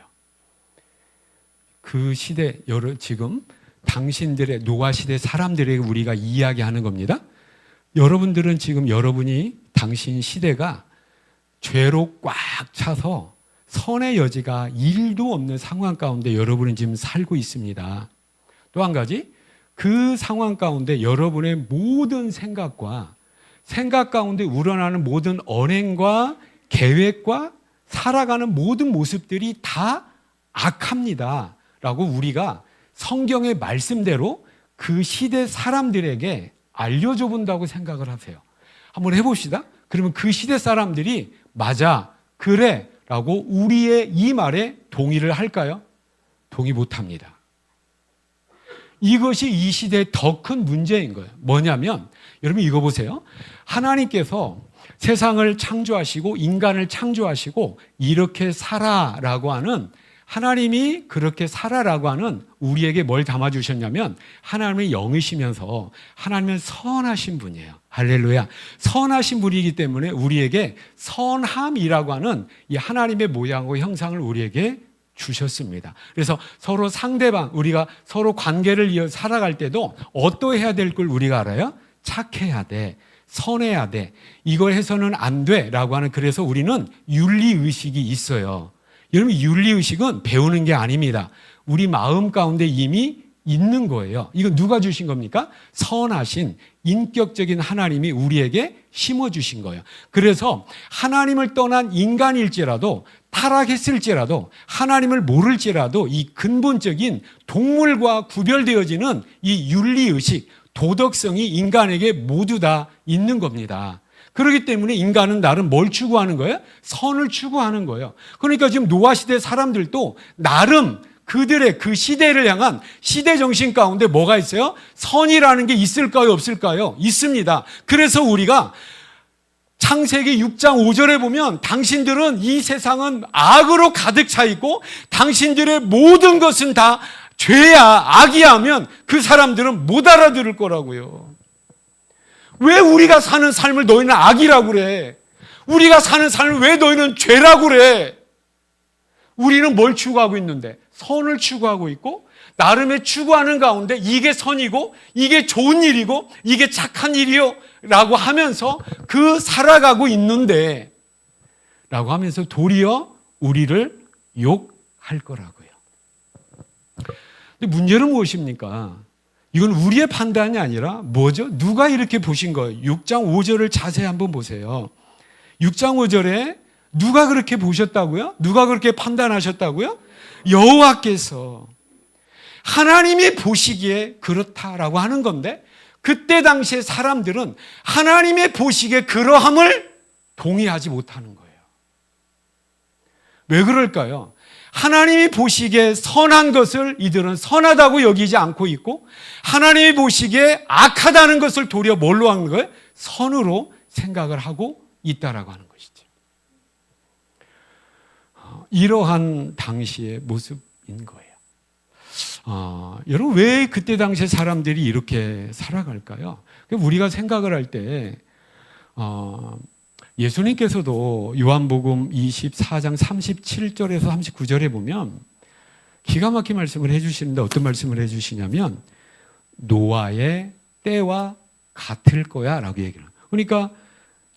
그 시대, 지금 당신들의 노아 시대 사람들에게 우리가 이야기하는 겁니다. 여러분들은 지금 여러분이 당신 시대가 죄로 꽉 차서 선의 여지가 1도 없는 상황 가운데 여러분은 지금 살고 있습니다. 또 한 가지, 그 상황 가운데 여러분의 모든 생각 가운데 우러나는 모든 언행과 계획과 살아가는 모든 모습들이 다 악합니다 라고 우리가 성경의 말씀대로 그 시대 사람들에게 알려줘 본다고 생각을 하세요. 한번 해봅시다. 그러면 그 시대 사람들이 맞아, 그래 라고 우리의 이 말에 동의를 할까요? 동의 못합니다. 이것이 이 시대의 더 큰 문제인 거예요. 뭐냐면 여러분 이거 보세요. 하나님께서 세상을 창조하시고 인간을 창조하시고 이렇게 살아라고 하는, 하나님이 그렇게 살아라고 하는 우리에게 뭘 담아주셨냐면 하나님의 영이시면서 하나님은 선하신 분이에요. 할렐루야. 선하신 분이기 때문에 우리에게 선함이라고 하는 이 하나님의 모양과 형상을 우리에게 주셨습니다. 그래서 서로 상대방, 우리가 서로 관계를 이어 살아갈 때도 어떠해야 될 걸 우리가 알아요? 착해야 돼. 선해야 돼. 이걸 해서는 안 돼 라고 하는, 그래서 우리는 윤리의식이 있어요. 여러분 윤리의식은 배우는 게 아닙니다. 우리 마음 가운데 이미 있는 거예요. 이거 누가 주신 겁니까? 선하신 인격적인 하나님이 우리에게 심어주신 거예요. 그래서 하나님을 떠난 인간일지라도, 타락했을지라도, 하나님을 모를지라도 이 근본적인 동물과 구별되어지는 이 윤리의식, 도덕성이 인간에게 모두 다 있는 겁니다. 그렇기 때문에 인간은 나름 뭘 추구하는 거예요? 선을 추구하는 거예요. 그러니까 지금 노아 시대 사람들도 나름 그들의 그 시대를 향한 시대 정신 가운데 뭐가 있어요? 선이라는 게 있을까요? 없을까요? 있습니다. 그래서 우리가 창세기 6장 5절에 보면 당신들은 이 세상은 악으로 가득 차 있고 당신들의 모든 것은 다 죄야, 악이야 하면 그 사람들은 못 알아들을 거라고요. 왜 우리가 사는 삶을 너희는 악이라고 그래? 우리가 사는 삶을 왜 너희는 죄라고 그래? 우리는 뭘 추구하고 있는데? 선을 추구하고 있고 나름의 추구하는 가운데 이게 선이고 이게 좋은 일이고 이게 착한 일이요 라고 하면서 그 살아가고 있는데 라고 하면서 도리어 우리를 욕할 거라고요. 근데 문제는 무엇입니까? 이건 우리의 판단이 아니라 뭐죠? 누가 이렇게 보신 거예요? 6장 5절을 자세히 한번 보세요. 6장 5절에 누가 그렇게 보셨다고요? 누가 그렇게 판단하셨다고요? 여호와께서 하나님이 보시기에 그렇다라고 하는 건데 그때 당시에 사람들은 하나님의 보시기에 그러함을 동의하지 못하는 거예요. 왜 그럴까요? 하나님이 보시기에 선한 것을 이들은 선하다고 여기지 않고 있고 하나님이 보시기에 악하다는 것을 도리어 뭘로 하는 거예요? 선으로 생각을 하고 있다라고 하는 것이죠. 이러한 당시의 모습인 거예요. 여러분 왜 그때 당시에 사람들이 이렇게 살아갈까요? 우리가 생각을 할 때 예수님께서도 요한복음 24장 37절에서 39절에 보면 기가 막힌 말씀을 해주시는데 어떤 말씀을 해주시냐면 노아의 때와 같을 거야 라고 얘기를 해요. 그러니까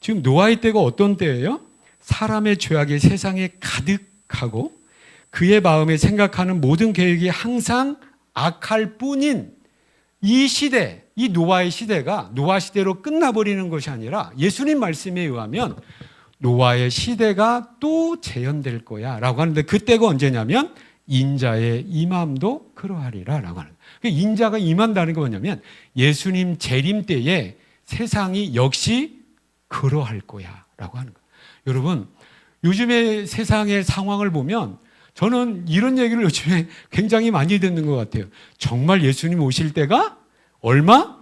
지금 노아의 때가 어떤 때예요? 사람의 죄악이 세상에 가득하고 그의 마음에 생각하는 모든 계획이 항상 악할 뿐인 이 시대, 이 노아의 시대가 노아 시대로 끝나버리는 것이 아니라 예수님 말씀에 의하면 노아의 시대가 또 재현될 거야 라고 하는데 그때가 언제냐면 인자의 임함도 그러하리라 라고 하는 거예요. 인자가 임한다는 게 뭐냐면 예수님 재림 때에 세상이 역시 그러할 거야 라고 하는 거예요. 여러분 요즘의 세상의 상황을 보면 저는 이런 얘기를 요즘에 굉장히 많이 듣는 것 같아요. 정말 예수님 오실 때가 얼마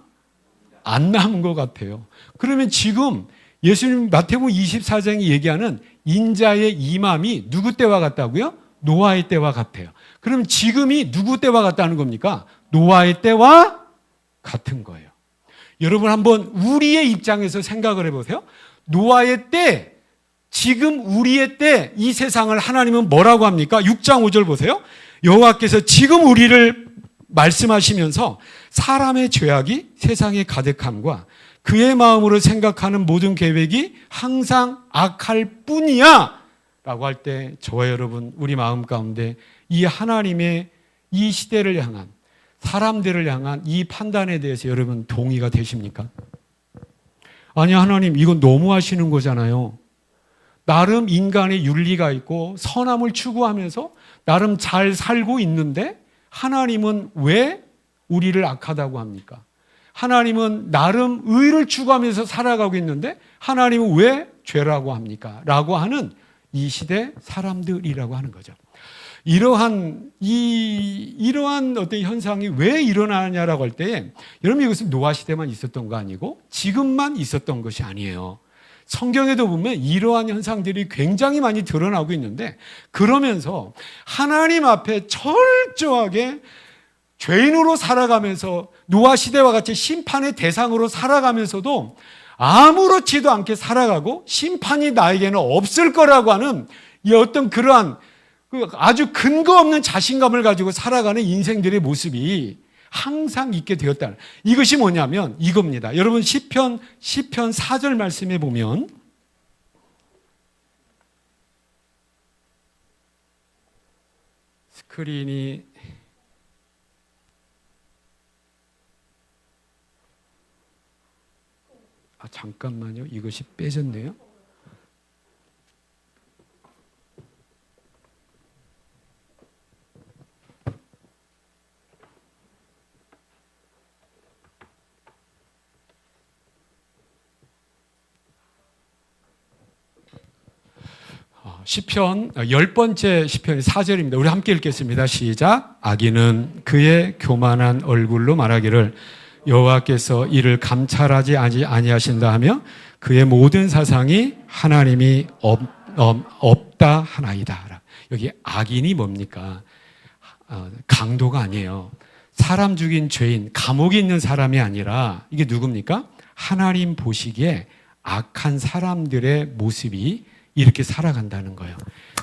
안 남은 것 같아요. 그러면 지금 예수님 마태복음 24장이 얘기하는 인자의 임함이 누구 때와 같다고요? 노아의 때와 같아요. 그럼 지금이 누구 때와 같다는 겁니까? 노아의 때와 같은 거예요. 여러분 한번 우리의 입장에서 생각을 해보세요. 노아의 때 지금 우리의 때 이 세상을 하나님은 뭐라고 합니까? 6장 5절 보세요. 여호와께서 지금 우리를 말씀하시면서 사람의 죄악이 세상에 가득함과 그의 마음으로 생각하는 모든 계획이 항상 악할 뿐이야 라고 할 때 저와 여러분 우리 마음 가운데 이 하나님의 이 시대를 향한 사람들을 향한 이 판단에 대해서 여러분 동의가 되십니까? 아니 하나님 이건 너무 하시는 거잖아요. 나름 인간의 윤리가 있고 선함을 추구하면서 나름 잘 살고 있는데 하나님은 왜 우리를 악하다고 합니까? 하나님은 나름 의를 추구하면서 살아가고 있는데 하나님은 왜 죄라고 합니까? 라고 하는 이 시대 사람들이라고 하는 거죠. 이러한 어떤 현상이 왜 일어나냐라고 할 때 여러분 이것은 노아 시대만 있었던 거 아니고 지금만 있었던 것이 아니에요. 성경에도 보면 이러한 현상들이 굉장히 많이 드러나고 있는데 그러면서 하나님 앞에 철저하게 죄인으로 살아가면서 노아 시대와 같이 심판의 대상으로 살아가면서도 아무렇지도 않게 살아가고 심판이 나에게는 없을 거라고 하는 이 어떤 그러한 아주 근거 없는 자신감을 가지고 살아가는 인생들의 모습이 항상 있게 되었다. 이것이 뭐냐면 이겁니다. 여러분 시편 4절 말씀에 보면 스크린이 잠깐만요. 이것이 빼졌네요. 시편 10번째 시편이 4절입니다. 우리 함께 읽겠습니다. 시작. 악인은 그의 교만한 얼굴로 말하기를 여호와께서 이를 감찰하지 아니하신다 하며 그의 모든 사상이 하나님이 없다 하나이다. 여기 악인이 뭡니까? 강도가 아니에요. 사람 죽인 죄인, 감옥에 있는 사람이 아니라 이게 누굽니까? 하나님 보시기에 악한 사람들의 모습이 이렇게 살아간다는 거예요.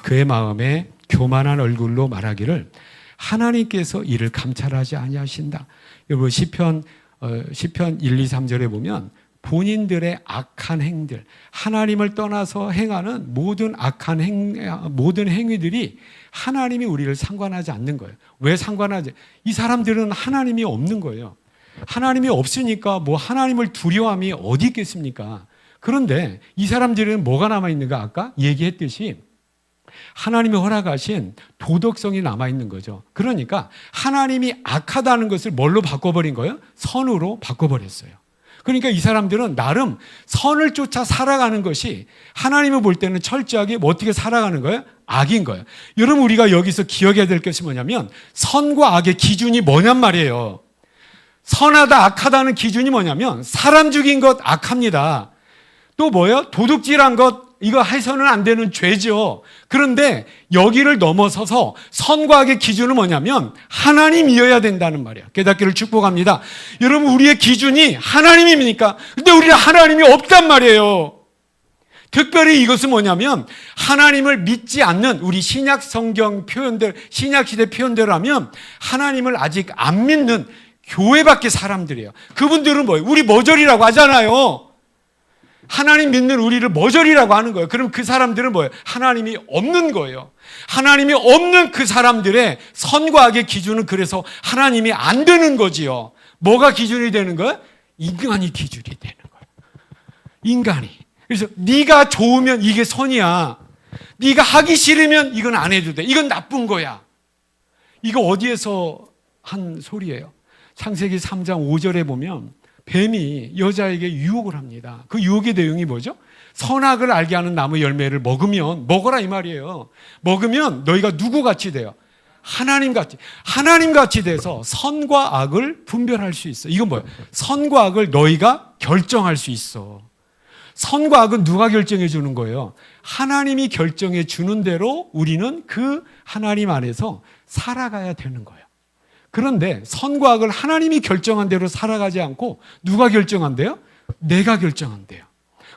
그의 마음에 교만한 얼굴로 말하기를 하나님께서 이를 감찰하지 아니하신다. 여러분 시편 1, 2, 3절에 보면 본인들의 악한 행들, 하나님을 떠나서 행하는 모든 모든 행위들이 하나님이 우리를 상관하지 않는 거예요. 왜 상관하지? 이 사람들은 하나님이 없는 거예요. 하나님이 없으니까 뭐 하나님을 두려움이 어디 있겠습니까? 그런데 이 사람들은 뭐가 남아있는가? 아까 얘기했듯이 하나님이 허락하신 도덕성이 남아있는 거죠. 그러니까 하나님이 악하다는 것을 뭘로 바꿔버린 거예요? 선으로 바꿔버렸어요. 그러니까 이 사람들은 나름 선을 쫓아 살아가는 것이 하나님을 볼 때는 철저하게 뭐 어떻게 살아가는 거예요? 악인 거예요. 여러분 우리가 여기서 기억해야 될 것이 뭐냐면 선과 악의 기준이 뭐냔 말이에요. 선하다 악하다는 기준이 뭐냐면 사람 죽인 것 악합니다. 또 뭐예요? 도둑질한 것 이거 해서는 안 되는 죄죠. 그런데 여기를 넘어서서 선과 악의 기준은 뭐냐면 하나님이어야 된다는 말이에요. 깨닫기를 축복합니다. 여러분 우리의 기준이 하나님입니까? 근데 우리는 하나님이 없단 말이에요. 특별히 이것은 뭐냐면 하나님을 믿지 않는 우리 신약 성경 표현들, 신약 시대 표현대로 하면 하나님을 아직 안 믿는 교회 밖의 사람들이에요. 그분들은 뭐예요? 우리 머저리라고 하잖아요. 하나님 믿는 우리를 머저리라고 하는 거예요. 그럼 그 사람들은 뭐예요? 하나님이 없는 거예요. 하나님이 없는 그 사람들의 선과 악의 기준은 그래서 하나님이 안 되는 거지요. 뭐가 기준이 되는 거예요? 인간이 기준이 되는 거예요. 인간이. 그래서 네가 좋으면 이게 선이야. 네가 하기 싫으면 이건 안 해도 돼. 이건 나쁜 거야. 이거 어디에서 한 소리예요? 창세기 3장 5절에 보면 뱀이 여자에게 유혹을 합니다. 그 유혹의 내용이 뭐죠? 선악을 알게 하는 나무 열매를 먹으면 먹어라 이 말이에요. 먹으면 너희가 누구같이 돼요? 하나님같이 돼서 선과 악을 분별할 수 있어. 이건 뭐예요? 선과 악을 너희가 결정할 수 있어. 선과 악은 누가 결정해 주는 거예요? 하나님이 결정해 주는 대로 우리는 그 하나님 안에서 살아가야 되는 거예요. 그런데 선과 악을 하나님이 결정한 대로 살아가지 않고 누가 결정한대요? 내가 결정한대요.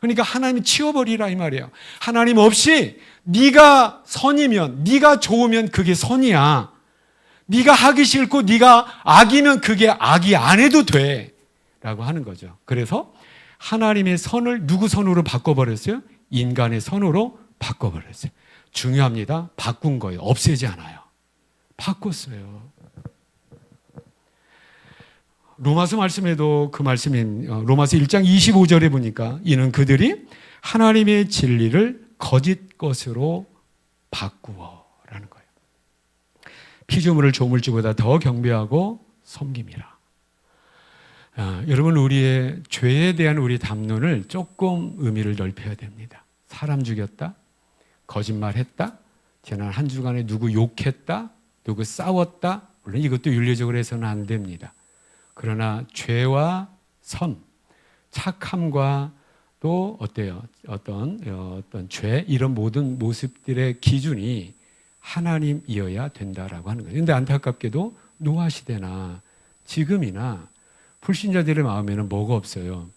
그러니까 하나님이 치워버리라 이 말이에요. 하나님 없이 네가 선이면, 네가 좋으면 그게 선이야. 네가 하기 싫고 네가 악이면 그게 악이 안 해도 돼 라고 하는 거죠. 그래서 하나님의 선을 누구 선으로 바꿔버렸어요? 인간의 선으로 바꿔버렸어요. 중요합니다. 바꾼 거예요. 없애지 않아요. 바꿨어요. 로마서 말씀에도 그 말씀인 로마서 1장 25절에 보니까 이는 그들이 하나님의 진리를 거짓 것으로 바꾸어라는 거예요. 피조물을 조물주보다 더 경배하고 섬김이라. 여러분 우리의 죄에 대한 우리 담론을 조금 의미를 넓혀야 됩니다. 사람 죽였다, 거짓말했다, 지난 한 주간에 누구 욕했다, 누구 싸웠다. 물론 이것도 윤리적으로 해서는 안 됩니다. 그러나 죄와 선, 착함과 또 어때요? 어떤 죄 이런 모든 모습들의 기준이 하나님이어야 된다라고 하는 거예요. 그런데 안타깝게도 노아 시대나 지금이나 불신자들의 마음에는 뭐가 없어요?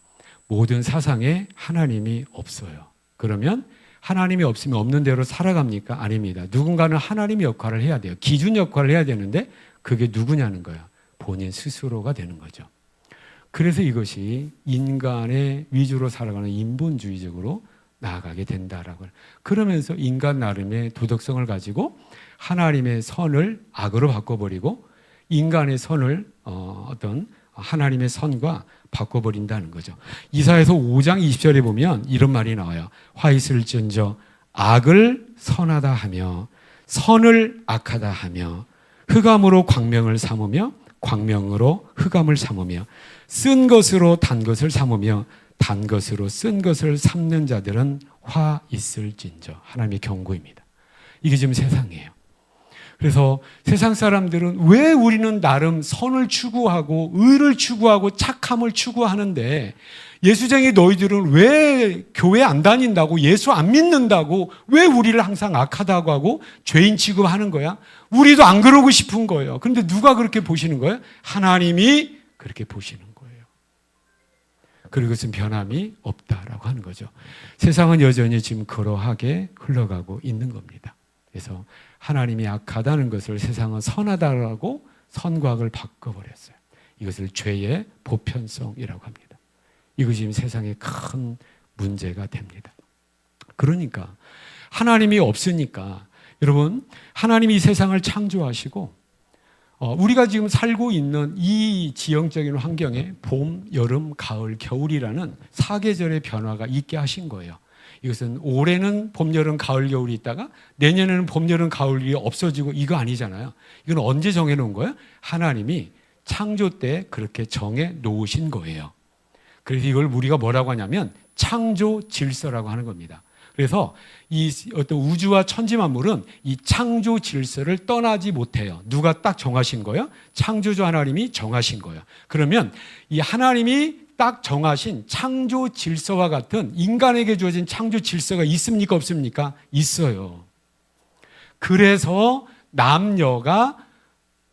모든 사상에 하나님이 없어요. 그러면 하나님이 없으면 없는 대로 살아갑니까? 아닙니다. 누군가는 하나님의 역할을 해야 돼요. 기준 역할을 해야 되는데 그게 누구냐는 거야. 본인 스스로가 되는 거죠. 그래서 이것이 인간의 위주로 살아가는 인본주의적으로 나아가게 된다라고. 그러면서 인간 나름의 도덕성을 가지고 하나님의 선을 악으로 바꿔버리고 인간의 선을 어떤 하나님의 선과 바꿔버린다는 거죠. 이사야서 5장 20절에 보면 이런 말이 나와요. 화 있을지언정 악을 선하다 하며 선을 악하다 하며 흑암으로 광명을 삼으며 광명으로 흑암을 삼으며 쓴 것으로 단 것을 삼으며 단 것으로 쓴 것을 삼는 자들은 화 있을진저. 하나님의 경고입니다. 이게 지금 세상이에요. 그래서 세상 사람들은 왜 우리는 나름 선을 추구하고 의를 추구하고 착함을 추구하는데 예수쟁이 너희들은 왜 교회 안 다닌다고, 예수 안 믿는다고, 왜 우리를 항상 악하다고 하고 죄인 취급하는 거야? 우리도 안 그러고 싶은 거예요. 그런데 누가 그렇게 보시는 거예요? 하나님이 그렇게 보시는 거예요. 그리고 그것은 변함이 없다라고 하는 거죠. 세상은 여전히 지금 그러하게 흘러가고 있는 겁니다. 그래서 하나님이 악하다는 것을 세상은 선하다라고 선과악을 바꿔버렸어요. 이것을 죄의 보편성이라고 합니다. 이것이 지금 세상에 큰 문제가 됩니다. 그러니까 하나님이 없으니까 여러분, 하나님이 이 세상을 창조하시고 우리가 지금 살고 있는 이 지형적인 환경에 봄, 여름, 가을, 겨울이라는 4계절의 변화가 있게 하신 거예요. 이것은 올해는 봄, 여름, 가을, 겨울이 있다가 내년에는 봄, 여름, 가을이 없어지고 이거 아니잖아요. 이건 언제 정해놓은 거예요? 하나님이 창조 때 그렇게 정해 놓으신 거예요. 그래서 이걸 우리가 뭐라고 하냐면 창조 질서라고 하는 겁니다. 그래서 이 어떤 우주와 천지 만물은 이 창조 질서를 떠나지 못해요. 누가 딱 정하신 거예요? 창조주 하나님이 정하신 거예요. 그러면 이 하나님이 딱 정하신 창조 질서와 같은 인간에게 주어진 창조 질서가 있습니까? 없습니까? 있어요. 그래서 남녀가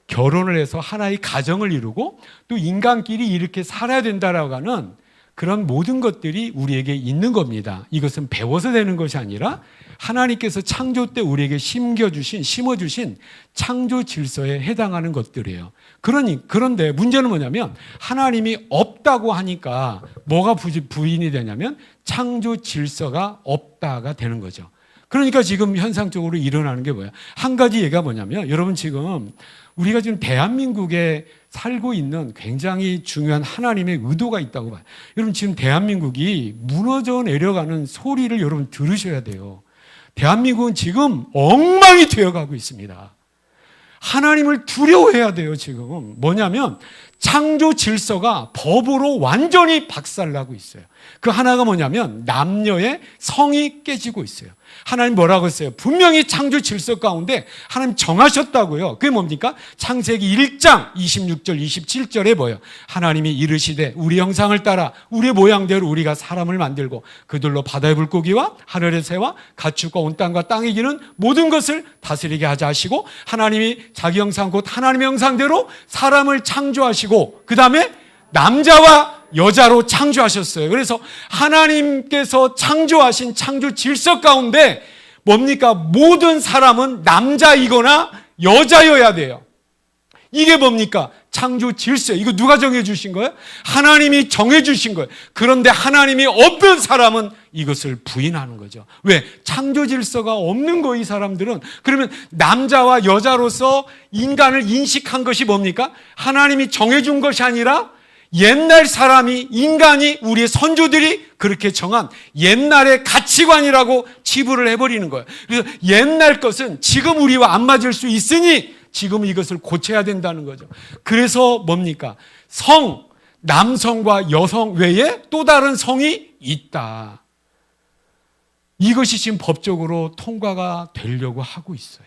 결혼을 해서 하나의 가정을 이루고 또 인간끼리 이렇게 살아야 된다라고 하는 그런 모든 것들이 우리에게 있는 겁니다. 이것은 배워서 되는 것이 아니라 하나님께서 창조 때 우리에게 심어주신 창조 질서에 해당하는 것들이에요. 그런데 문제는 뭐냐면 하나님이 없다고 하니까 뭐가 부인이 되냐면 창조 질서가 없다가 되는 거죠. 그러니까 지금 현상적으로 일어나는 게 뭐예요? 한 가지 얘기가 뭐냐면 여러분 지금 우리가 지금 대한민국에 살고 있는 굉장히 중요한 하나님의 의도가 있다고 봐요. 여러분 지금 대한민국이 무너져 내려가는 소리를 여러분 들으셔야 돼요. 대한민국은 지금 엉망이 되어가고 있습니다. 하나님을 두려워해야 돼요. 지금 뭐냐면 창조 질서가 법으로 완전히 박살나고 있어요. 그 하나가 뭐냐면 남녀의 성이 깨지고 있어요. 하나님 뭐라고 했어요? 분명히 창조 질서 가운데 하나님 정하셨다고요. 그게 뭡니까? 창세기 1장 26절 27절에 뭐예요? 하나님이 이르시되 우리 형상을 따라 우리의 모양대로 우리가 사람을 만들고 그들로 바다의 물고기와 하늘의 새와 가축과 온 땅과 땅에 기는 모든 것을 다스리게 하자 하시고 하나님이 자기 형상 곧 하나님의 형상대로 사람을 창조하시고 그 다음에 남자와 여자로 창조하셨어요. 그래서 하나님께서 창조하신 창조 질서 가운데 뭡니까? 모든 사람은 남자이거나 여자여야 돼요. 이게 뭡니까? 창조 질서. 이거 누가 정해주신 거예요? 하나님이 정해주신 거예요. 그런데 하나님이 없는 사람은 이것을 부인하는 거죠. 왜? 창조 질서가 없는 거 이 사람들은. 그러면 남자와 여자로서 인간을 인식한 것이 뭡니까? 하나님이 정해준 것이 아니라 옛날 사람이, 인간이, 우리의 선조들이 그렇게 정한 옛날의 가치관이라고 치부를 해버리는 거예요. 그래서 옛날 것은 지금 우리와 안 맞을 수 있으니 지금 이것을 고쳐야 된다는 거죠. 그래서 뭡니까? 남성과 여성 외에 또 다른 성이 있다. 이것이 지금 법적으로 통과가 되려고 하고 있어요.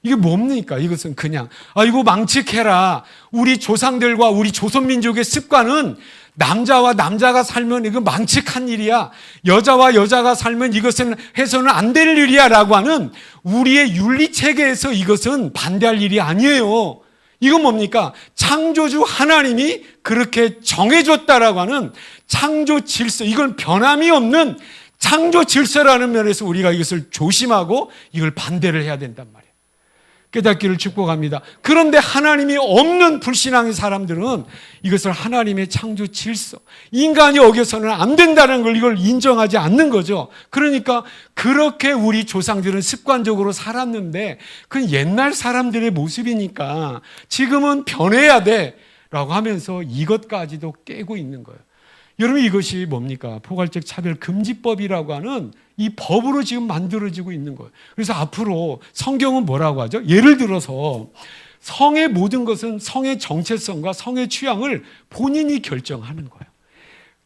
이게 뭡니까? 이것은 그냥 이거 망측해라. 우리 조상들과 우리 조선민족의 습관은 남자와 남자가 살면 이거 망측한 일이야. 여자와 여자가 살면 이것은 해서는 안 될 일이야 라고 하는 우리의 윤리체계에서 이것은 반대할 일이 아니에요. 이건 뭡니까? 창조주 하나님이 그렇게 정해줬다라고 하는 창조 질서. 이건 변함이 없는 창조 질서라는 면에서 우리가 이것을 조심하고 이걸 반대를 해야 된단 말이에요. 깨닫기를 축복합니다. 그런데 하나님이 없는 불신앙의 사람들은 이것을 하나님의 창조 질서, 인간이 어겨서는 안 된다는 걸 이걸 인정하지 않는 거죠. 그러니까 그렇게 우리 조상들은 습관적으로 살았는데 그건 옛날 사람들의 모습이니까 지금은 변해야 돼 라고 하면서 이것까지도 깨고 있는 거예요. 여러분 이것이 뭡니까? 포괄적 차별 금지법이라고 하는 이 법으로 지금 만들어지고 있는 거예요. 그래서 앞으로 성경은 뭐라고 하죠? 예를 들어서 성의 모든 것은 성의 정체성과 성의 취향을 본인이 결정하는 거예요.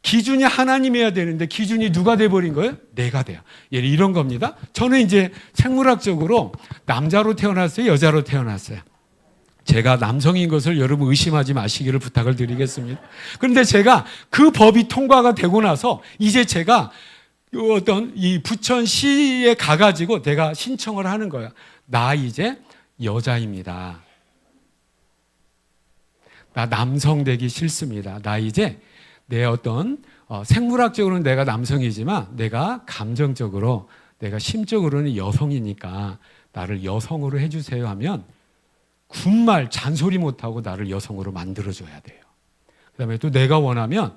기준이 하나님이어야 되는데 기준이 누가 돼버린 거예요? 내가 돼요. 이런 겁니다. 저는 이제 생물학적으로 남자로 태어났어요? 여자로 태어났어요? 제가 남성인 것을 여러분 의심하지 마시기를 부탁을 드리겠습니다. 그런데 제가 그 법이 통과가 되고 나서 이제 제가 어떤 이 부천시에 가가지고 내가 신청을 하는 거야. 나 이제 여자입니다. 나 남성 되기 싫습니다. 나 이제 내 어떤 생물학적으로는 내가 남성이지만 내가 감정적으로 내가 심적으로는 여성이니까 나를 여성으로 해주세요 하면 군말 잔소리 못하고 나를 여성으로 만들어줘야 돼요. 그 다음에 또 내가 원하면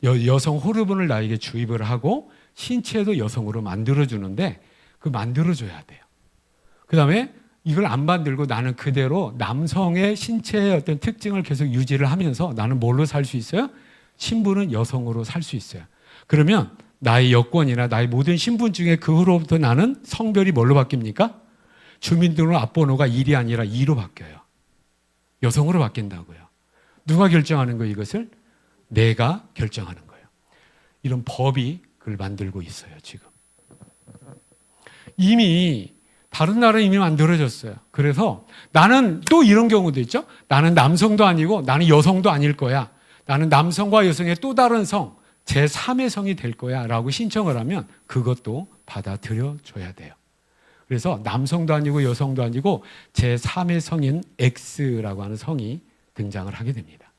여성 호르몬을 나에게 주입을 하고 신체도 여성으로 만들어주는데 그 만들어줘야 돼요. 그 다음에 이걸 안 만들고 나는 그대로 남성의 신체의 어떤 특징을 계속 유지를 하면서 나는 뭘로 살 수 있어요? 신분은 여성으로 살 수 있어요. 그러면 나의 여권이나 나의 모든 신분증의 그 후로부터 나는 성별이 뭘로 바뀝니까? 주민등록 앞번호가 1이 아니라 2로 바뀌어요. 여성으로 바뀐다고요. 누가 결정하는 거예요, 이것을? 내가 결정하는 거예요. 이런 법이 그걸 만들고 있어요, 지금. 이미 다른 나라는 이미 만들어졌어요. 그래서 나는 또 이런 경우도 있죠. 나는 남성도 아니고 나는 여성도 아닐 거야. 나는 남성과 여성의 또 다른 성, 제3의 성이 될 거야 라고 신청을 하면 그것도 받아들여줘야 돼요. 그래서 남성도 아니고 여성도 아니고 제3의 성인 X라고 하는 성이 등장을 하게 됩니다.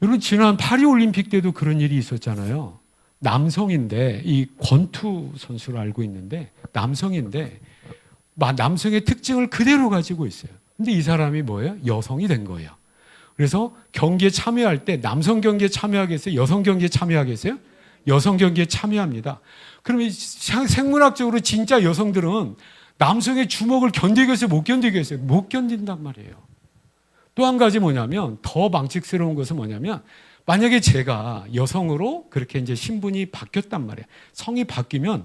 여러분 지난 파리올림픽 때도 그런 일이 있었잖아요. 남성인데 이 권투 선수로 알고 있는데 남성인데 남성의 특징을 그대로 가지고 있어요. 근데 이 사람이 뭐예요? 여성이 된 거예요. 그래서 경기에 참여할 때 남성 경기에 참여하겠어요? 여성 경기에 참여하겠어요? 여성 경기에 참여합니다. 그러면 생물학적으로 진짜 여성들은 남성의 주먹을 견디겠어요? 못 견디겠어요? 못 견딘단 말이에요. 또 한 가지 뭐냐면 더 망측스러운 것은 뭐냐면 만약에 제가 여성으로 그렇게 이제 신분이 바뀌었단 말이에요. 성이 바뀌면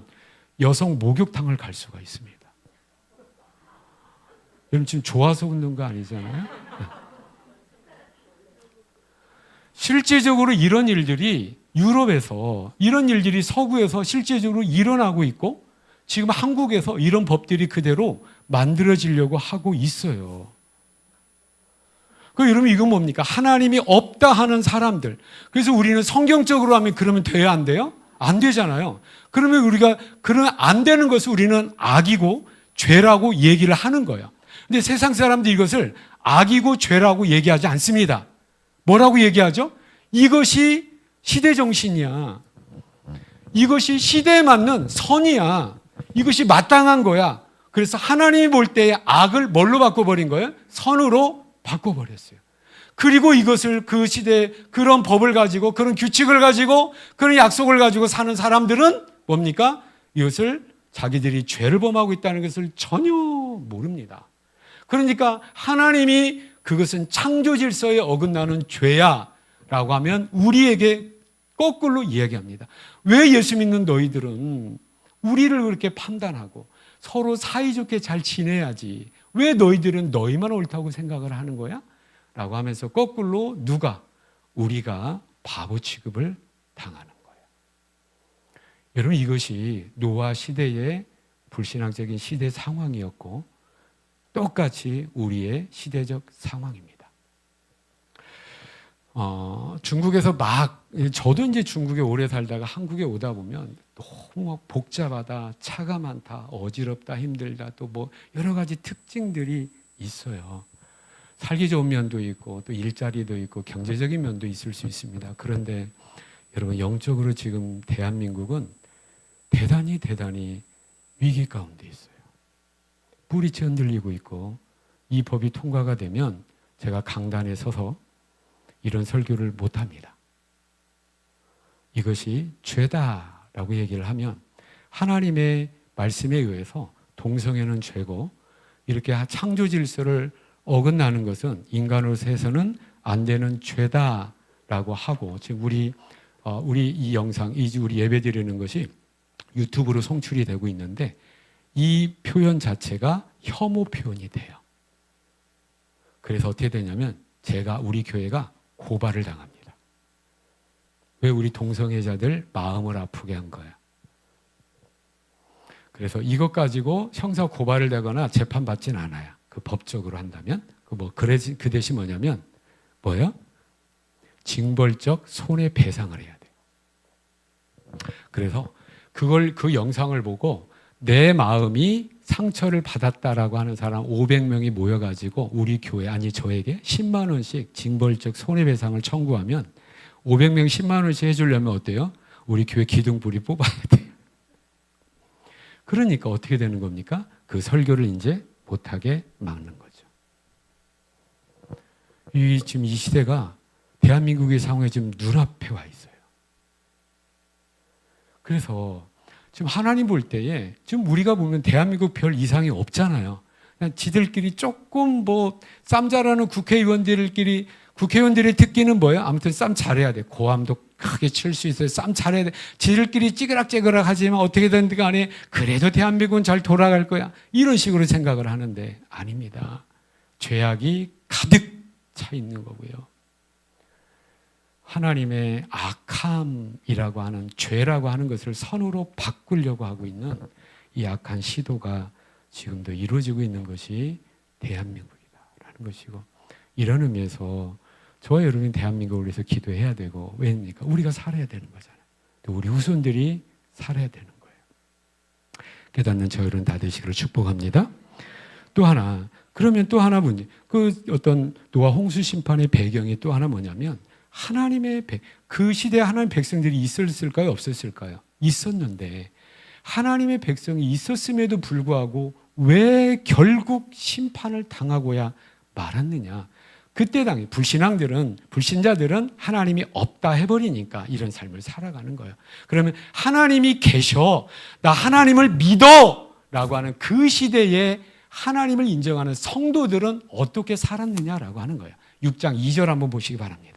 여성 목욕탕을 갈 수가 있습니다. 여러분 지금 좋아서 웃는 거 아니잖아요? 실제적으로 이런 일들이 유럽에서 이런 일들이 서구에서 실제적으로 일어나고 있고 지금 한국에서 이런 법들이 그대로 만들어지려고 하고 있어요. 여러분 이건 뭡니까? 하나님이 없다 하는 사람들. 그래서 우리는 성경적으로 하면 그러면 돼야 안 돼요? 안 되잖아요. 그러면 우리가 그런 안 되는 것을 우리는 악이고 죄라고 얘기를 하는 거예요. 근데 세상 사람들이 이것을 악이고 죄라고 얘기하지 않습니다. 뭐라고 얘기하죠? 이것이 시대 정신이야. 이것이 시대에 맞는 선이야. 이것이 마땅한 거야. 그래서 하나님이 볼 때의 악을 뭘로 바꿔버린 거예요? 선으로 바꿔버렸어요. 그리고 이것을 그 시대에 그런 법을 가지고 그런 규칙을 가지고 그런 약속을 가지고 사는 사람들은 뭡니까? 이것을 자기들이 죄를 범하고 있다는 것을 전혀 모릅니다. 그러니까 하나님이 그것은 창조 질서에 어긋나는 죄야 라고 하면 우리에게 거꾸로 이야기합니다. 왜 예수 믿는 너희들은 우리를 그렇게 판단하고 서로 사이좋게 잘 지내야지 왜 너희들은 너희만 옳다고 생각을 하는 거야? 라고 하면서 거꾸로 우리가 바보 취급을 당하는 거예요. 여러분 이것이 노아 시대의 불신앙적인 시대 상황이었고 똑같이 우리의 시대적 상황입니다. 중국에서 저도 이제 중국에 오래 살다가 한국에 오다 보면 너무 복잡하다, 차가 많다, 어지럽다, 힘들다, 또 뭐 여러 가지 특징들이 있어요. 살기 좋은 면도 있고 또 일자리도 있고 경제적인 면도 있을 수 있습니다. 그런데 여러분 영적으로 지금 대한민국은 대단히 위기 가운데 있어요. 뿌리채 흔들리고 있고 이 법이 통과가 되면 제가 강단에 서서 이런 설교를 못합니다. 이것이 죄다라고 얘기를 하면 하나님의 말씀에 의해서 동성애는 죄고 이렇게 창조 질서를 어긋나는 것은 인간으로서 해서는 안 되는 죄다라고 하고 지금 우리 이 영상, 우리 예배 드리는 것이 유튜브로 송출이 되고 있는데 이 표현 자체가 혐오 표현이 돼요. 그래서 어떻게 되냐면 우리 교회가 고발을 당합니다. 왜 우리 동성애자들 마음을 아프게 한 거야. 그래서 이것 가지고 형사 고발을 되거나 재판받진 않아요. 그 법적으로 한다면. 그 대신 뭐냐면, 뭐예요? 징벌적 손해배상을 해야 돼. 그래서 그 영상을 보고 내 마음이 상처를 받았다라고 하는 사람 500명이 모여가지고 우리 교회, 아니 저에게 10만 원씩 징벌적 손해배상을 청구하면 500명 10만 원씩 해주려면 어때요? 우리 교회 기둥뿌리 뽑아야 돼요. 그러니까 어떻게 되는 겁니까? 그 설교를 이제 못하게 막는 거죠. 지금 이 시대가 대한민국의 상황에 지금 눈앞에 와 있어요. 그래서 지금 하나님 볼 때에 지금 우리가 보면 대한민국 별 이상이 없잖아요. 그냥 지들끼리 조금 쌈 잘하는 국회의원들의 특기는 뭐예요? 아무튼 쌈 잘해야 돼. 고함도 크게 칠 수 있어요. 쌈 잘해야 돼. 지들끼리 찌그락찌그락 하지만 어떻게든 간에 그래도 대한민국은 잘 돌아갈 거야. 이런 식으로 생각을 하는데 아닙니다. 죄악이 가득 차 있는 거고요. 하나님의 악함이라고 하는 죄라고 하는 것을 선으로 바꾸려고 하고 있는 이 악한 시도가 지금도 이루어지고 있는 것이 대한민국이다라는 것이고, 이런 의미에서 저와 여러분이 대한민국을 위해서 기도해야 되고, 왜입니까? 우리가 살아야 되는 거잖아요. 또 우리 후손들이 살아야 되는 거예요. 깨닫는 저 여러분 다 되시기를 축복합니다. 또 하나, 그러면 또 하나 문제, 어떤 노아 홍수 심판의 배경이 또 하나 뭐냐면, 그 시대에 하나님의 백성들이 있었을까요? 없었을까요? 있었는데 하나님의 백성이 있었음에도 불구하고 왜 결국 심판을 당하고야 말았느냐? 그때 당시 불신자들은 하나님이 없다 해버리니까 이런 삶을 살아가는 거예요. 그러면 하나님이 계셔, 나 하나님을 믿어 라고 하는 그 시대에 하나님을 인정하는 성도들은 어떻게 살았느냐라고 하는 거예요. 6장 2절 한번 보시기 바랍니다.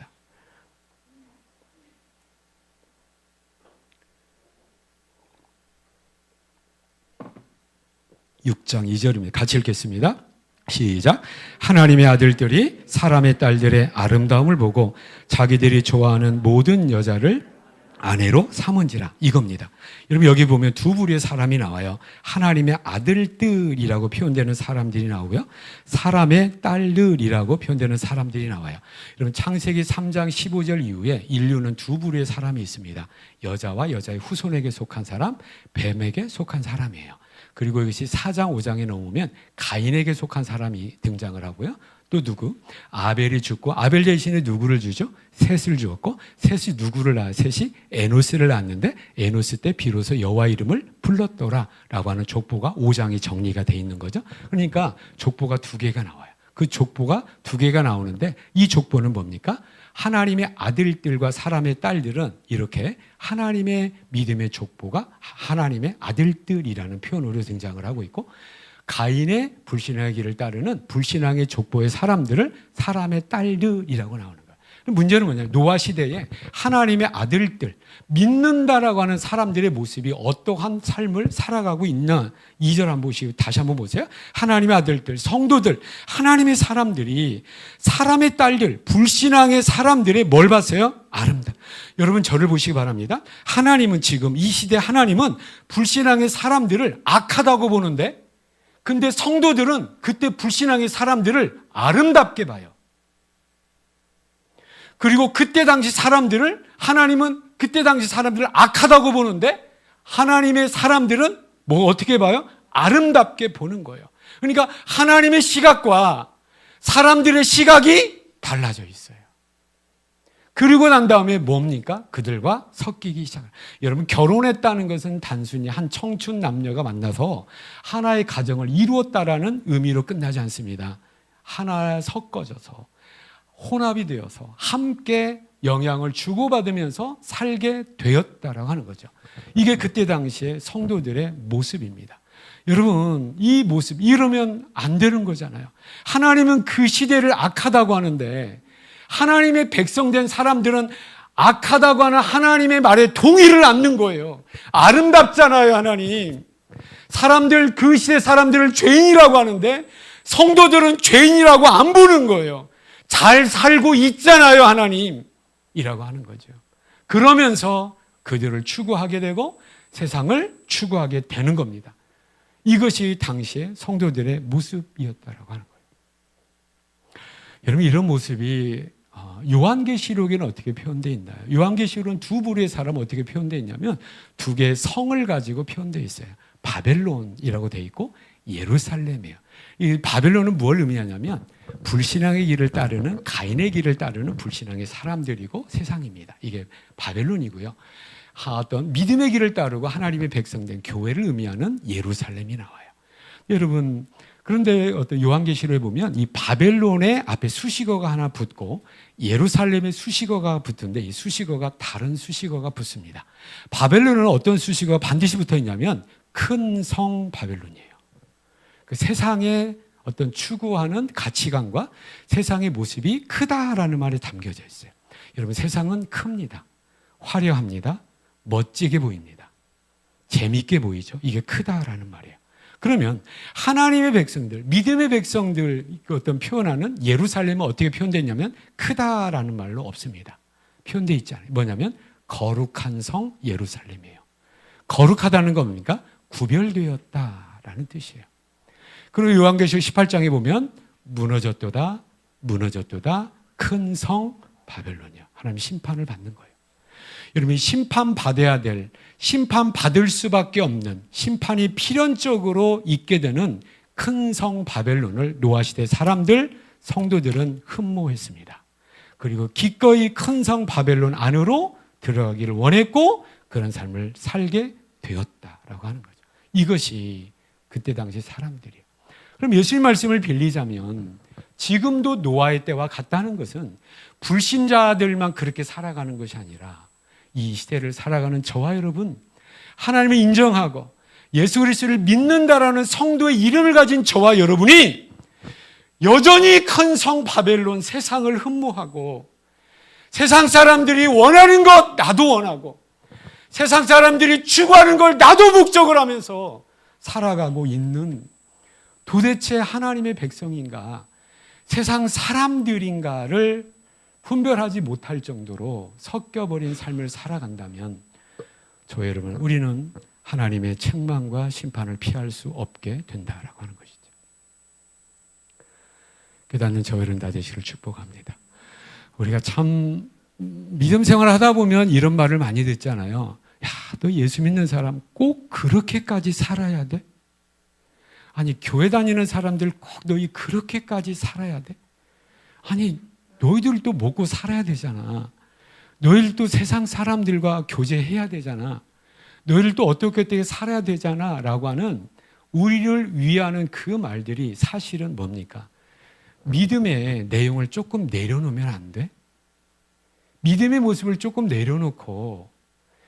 6장 2절입니다. 같이 읽겠습니다. 시작. 하나님의 아들들이 사람의 딸들의 아름다움을 보고 자기들이 좋아하는 모든 여자를 아내로 삼은지라, 이겁니다. 여러분 여기 보면 두 부류의 사람이 나와요. 하나님의 아들들이라고 표현되는 사람들이 나오고요, 사람의 딸들이라고 표현되는 사람들이 나와요. 여러분 창세기 3장 15절 이후에 인류는 두 부류의 사람이 있습니다. 여자와 여자의 후손에게 속한 사람, 뱀에게 속한 사람이에요. 그리고 이것이 4장 5장에 넘으면 가인에게 속한 사람이 등장을 하고요. 또 누구? 아벨이 죽고, 아벨 대신에 누구를 주죠? 셋을 주었고, 셋이 누구를 낳아? 셋이 에노스를 낳았는데 에노스 때 비로소 여호와 이름을 불렀더라라고 하는 족보가 5장이 정리가 돼 있는 거죠. 그러니까 족보가 두 개가 나와요. 그 족보가 두 개가 나오는데 이 족보는 뭡니까? 하나님의 아들들과 사람의 딸들은 이렇게 하나님의 믿음의 족보가 하나님의 아들들이라는 표현으로 등장을 하고 있고, 가인의 불신앙의 길을 따르는 불신앙의 족보의 사람들을 사람의 딸들이라고 나오는 거예요. 문제는 뭐냐면 노아 시대에 하나님의 아들들, 믿는다라고 하는 사람들의 모습이 어떠한 삶을 살아가고 있나. 2절 한번 보시고 다시 한번 보세요. 하나님의 아들들, 성도들, 하나님의 사람들이 사람의 딸들, 불신앙의 사람들의 뭘 봤어요? 아름다움. 여러분 저를 보시기 바랍니다. 하나님은 지금 이 시대 하나님은 불신앙의 사람들을 악하다고 보는데, 근데 성도들은 그때 불신앙의 사람들을 아름답게 봐요. 그리고 그때 당시 사람들을, 하나님은 그때 당시 사람들을 악하다고 보는데 하나님의 사람들은 어떻게 봐요? 아름답게 보는 거예요. 그러니까 하나님의 시각과 사람들의 시각이 달라져 있어요. 그리고 난 다음에 뭡니까? 그들과 섞이기 시작해요. 여러분 결혼했다는 것은 단순히 한 청춘 남녀가 만나서 하나의 가정을 이루었다라는 의미로 끝나지 않습니다. 하나 섞어져서 혼합이 되어서 함께 영향을 주고받으면서 살게 되었다라고 하는 거죠. 이게 그때 당시에 성도들의 모습입니다. 여러분 이 모습, 이러면 안 되는 거잖아요. 하나님은 그 시대를 악하다고 하는데 하나님의 백성된 사람들은 악하다고 하는 하나님의 말에 동의를 않는 거예요. 아름답잖아요, 하나님. 사람들, 그 시대 사람들을 죄인이라고 하는데 성도들은 죄인이라고 안 보는 거예요. 잘 살고 있잖아요, 하나님. 이라고 하는 거죠. 그러면서 그들을 추구하게 되고 세상을 추구하게 되는 겁니다. 이것이 당시의 성도들의 모습이었다라고 하는 거예요. 여러분, 이런 모습이 요한계시록에는 어떻게 표현되어 있나요? 요한계시록은 두 부류의 사람 어떻게 표현되어 있냐면 두 개의 성을 가지고 표현되어 있어요. 바벨론이라고 되어 있고 예루살렘이에요. 이 바벨론은 뭘 의미하냐면 불신앙의 길을 따르는, 가인의 길을 따르는 불신앙의 사람들이고 세상입니다. 이게 바벨론이고요. 어떤 믿음의 길을 따르고 하나님의 백성된 교회를 의미하는 예루살렘이 나와요. 여러분, 그런데 어떤 요한계시록에 보면 이 바벨론의 앞에 수식어가 하나 붙고 예루살렘의 수식어가 붙는데 이 수식어가 다른 수식어가 붙습니다. 바벨론은 어떤 수식어가 반드시 붙어 있냐면 큰 성 바벨론이에요. 그 세상의 어떤 추구하는 가치관과 세상의 모습이 크다라는 말이 담겨져 있어요. 여러분, 세상은 큽니다. 화려합니다. 멋지게 보입니다. 재밌게 보이죠. 이게 크다라는 말이에요. 그러면 하나님의 백성들, 믿음의 백성들 어떤 표현하는 예루살렘은 어떻게 표현되냐면 크다라는 말로 없습니다. 표현되어 있지 않아요. 뭐냐면 거룩한 성 예루살렘이에요. 거룩하다는 겁니까? 구별되었다라는 뜻이에요. 그리고 요한계시록 18장에 보면 무너졌도다, 무너졌도다, 큰 성 바벨론이야. 하나님 심판을 받는 거예요. 여러분, 심판받아야 될, 심판받을 수밖에 없는, 심판이 필연적으로 있게 되는 큰 성 바벨론을 노아시대 사람들, 성도들은 흠모했습니다. 그리고 기꺼이 큰 성 바벨론 안으로 들어가기를 원했고 그런 삶을 살게 되었다라고 하는 거죠. 이것이 그때 당시 사람들이에요. 그럼 예수님 말씀을 빌리자면 지금도 노아의 때와 같다는 것은 불신자들만 그렇게 살아가는 것이 아니라 이 시대를 살아가는 저와 여러분, 하나님을 인정하고 예수 그리스도를 믿는다라는 성도의 이름을 가진 저와 여러분이 여전히 큰 성 바벨론 세상을 흠모하고 세상 사람들이 원하는 것 나도 원하고 세상 사람들이 추구하는 걸 나도 목적을 하면서 살아가고 있는 도대체 하나님의 백성인가 세상 사람들인가를 분별하지 못할 정도로 섞여버린 삶을 살아간다면 저 여러분, 우리는 하나님의 책망과 심판을 피할 수 없게 된다라고 하는 것이죠. 깨닫는 저 여러분 다 되시기를 축복합니다. 우리가 참 믿음 생활을 하다 보면 이런 말을 많이 듣잖아요. 야, 너 예수 믿는 사람 꼭 그렇게까지 살아야 돼? 아니, 교회 다니는 사람들 꼭 너희 그렇게까지 살아야 돼? 아니, 너희들도 먹고 살아야 되잖아. 너희들도 세상 사람들과 교제해야 되잖아. 너희들도 어떻게 살아야 되잖아 라고 하는 우리를 위하는 그 말들이 사실은 뭡니까? 믿음의 내용을 조금 내려놓으면 안 돼? 믿음의 모습을 조금 내려놓고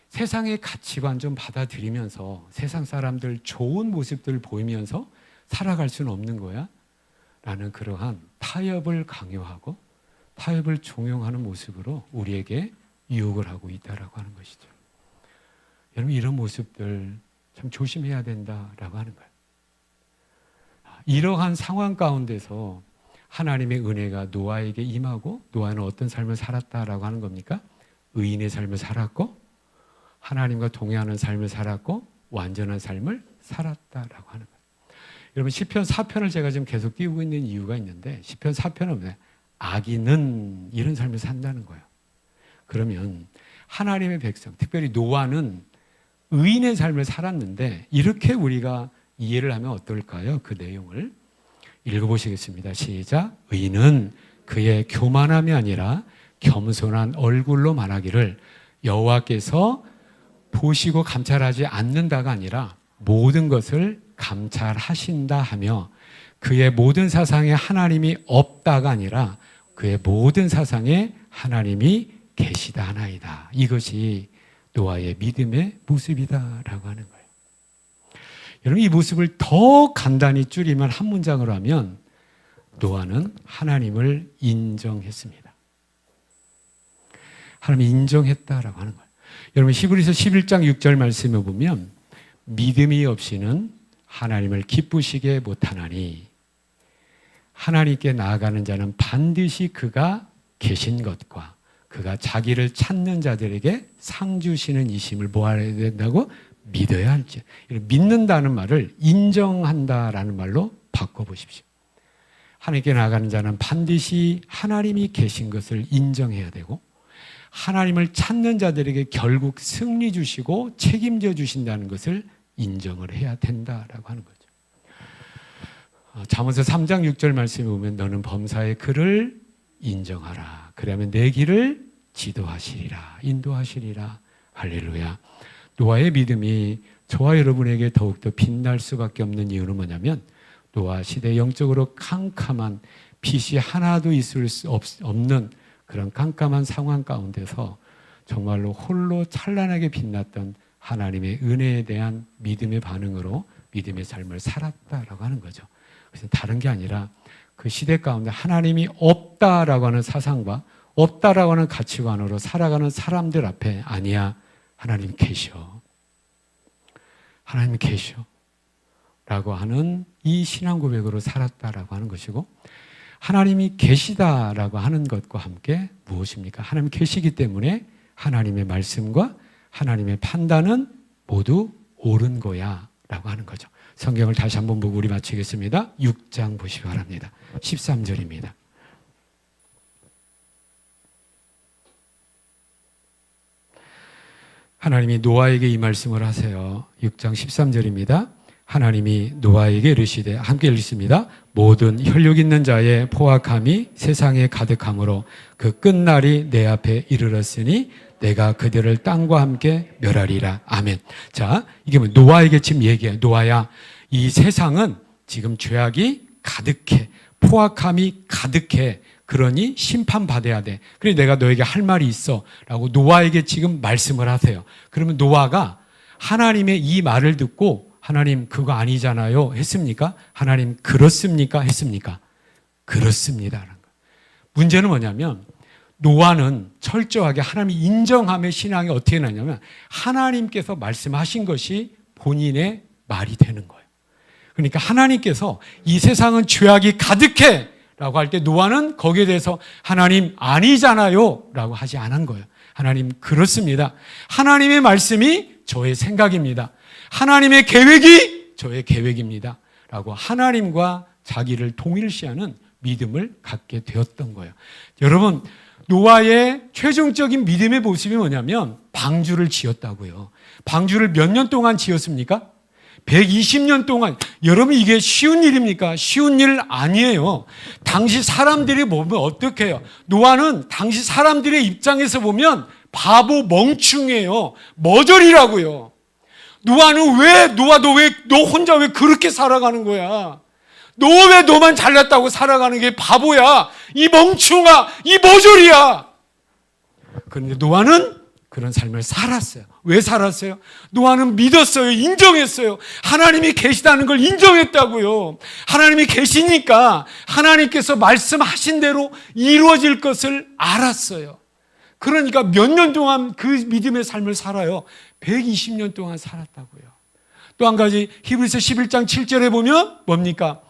세상의 가치관 좀 받아들이면서 세상 사람들 좋은 모습들을 보이면서 살아갈 수는 없는 거야? 라는 그러한 타협을 강요하고 타협을 종용하는 모습으로 우리에게 유혹을 하고 있다라고 하는 것이죠. 여러분, 이런 모습들 참 조심해야 된다라고 하는 거예요. 이러한 상황 가운데서 하나님의 은혜가 노아에게 임하고 노아는 어떤 삶을 살았다라고 하는 겁니까? 의인의 삶을 살았고 하나님과 동행하는 삶을 살았고 완전한 삶을 살았다라고 하는 거예요. 여러분, 시편 4편을 제가 지금 계속 띄우고 있는 이유가 있는데 시편 4편은 악인은 이런 삶을 산다는 거예요. 그러면 하나님의 백성, 특별히 노아는 의인의 삶을 살았는데 이렇게 우리가 이해를 하면 어떨까요? 그 내용을 읽어보시겠습니다. 시작. 의인은 그의 교만함이 아니라 겸손한 얼굴로 말하기를 여호와께서 보시고 감찰하지 않는다가 아니라 모든 것을 감찰하신다 하며 그의 모든 사상에 하나님이 없다가 아니라 그의 모든 사상에 하나님이 계시다 하나이다. 이것이 노아의 믿음의 모습이다라고 하는 거예요. 여러분, 이 모습을 더 간단히 줄이면 한 문장으로 하면 노아는 하나님을 인정했습니다. 하나님이 인정했다라고 하는 거예요. 여러분, 히브리서 11장 6절 말씀을 보면 믿음이 없이는 하나님을 기쁘시게 못하나니 하나님께 나아가는 자는 반드시 그가 계신 것과 그가 자기를 찾는 자들에게 상 주시는 이심을 뭐 해야 된다고? 믿어야 할지. 믿는다는 말을 인정한다라는 말로 바꿔보십시오. 하나님께 나아가는 자는 반드시 하나님이 계신 것을 인정해야 되고, 하나님을 찾는 자들에게 결국 승리 주시고 책임져 주신다는 것을 인정을 해야 된다라고 하는 거죠. 잠언서 3장 6절 말씀에 보면 너는 범사의 그를 인정하라. 그러면 내 길을 지도하시리라. 인도하시리라. 할렐루야. 노아의 믿음이 저와 여러분에게 더욱더 빛날 수밖에 없는 이유는 뭐냐면 노아 시대 영적으로 캄캄한 빛이 하나도 있을 수 없는 그런 깜깜한 상황 가운데서 정말로 홀로 찬란하게 빛났던 하나님의 은혜에 대한 믿음의 반응으로 믿음의 삶을 살았다라고 하는 거죠. 그래서 다른 게 아니라 그 시대 가운데 하나님이 없다라고 하는 사상과 없다라고 하는 가치관으로 살아가는 사람들 앞에 아니야, 하나님 계셔. 하나님 계셔. 라고 하는 이 신앙 고백으로 살았다라고 하는 것이고, 하나님이 계시다라고 하는 것과 함께 무엇입니까? 하나님 계시기 때문에 하나님의 말씀과 하나님의 판단은 모두 옳은 거야 라고 하는 거죠. 성경을 다시 한번 보고 우리 마치겠습니다. 6장 보시기 바랍니다. 13절입니다. 하나님이 노아에게 이 말씀을 하세요. 6장 13절입니다. 하나님이 노아에게 이르시되, 함께 읽습니다. 모든 혈육 있는 자의 포악함이 세상에 가득함으로 그 끝날이 내 앞에 이르렀으니 내가 그들을 땅과 함께 멸하리라. 아멘. 자, 이게 뭐 노아에게 지금 얘기해요. 노아야, 이 세상은 지금 죄악이 가득해. 포악함이 가득해. 그러니 심판받아야 돼. 그래 내가 너에게 할 말이 있어 라고 노아에게 지금 말씀을 하세요. 그러면 노아가 하나님의 이 말을 듣고 하나님 그거 아니잖아요 했습니까? 하나님 그렇습니까? 했습니까? 그렇습니다. 문제는 뭐냐면 노아는 철저하게 하나님이 인정함의 신앙이 어떻게 나냐면 하나님께서 말씀하신 것이 본인의 말이 되는 거예요. 그러니까 하나님께서 이 세상은 죄악이 가득해 라고 할 때 노아는 거기에 대해서 하나님 아니잖아요 라고 하지 않은 거예요. 하나님 그렇습니다. 하나님의 말씀이 저의 생각입니다. 하나님의 계획이 저의 계획입니다 라고 하나님과 자기를 동일시하는 믿음을 갖게 되었던 거예요. 여러분, 노아의 최종적인 믿음의 모습이 뭐냐면 방주를 지었다고요. 방주를 몇 년 동안 지었습니까? 120년 동안. 여러분, 이게 쉬운 일입니까? 쉬운 일 아니에요. 당시 사람들이 보면 어떻게 해요? 노아는 당시 사람들의 입장에서 보면 바보 멍충이에요. 머저리라고요. 노아는 너 혼자 왜 그렇게 살아가는 거야? 너 왜 너만 잘났다고 살아가는 게 바보야? 이 멍충아, 이 머저리야. 그런데 노아는 그런 삶을 살았어요. 왜 살았어요? 노아는 믿었어요. 인정했어요. 하나님이 계시다는 걸 인정했다고요. 하나님이 계시니까 하나님께서 말씀하신 대로 이루어질 것을 알았어요. 그러니까 몇 년 동안 그 믿음의 삶을 살아요. 120년 동안 살았다고요. 또 한 가지 히브리서 11장 7절에 보면 뭡니까?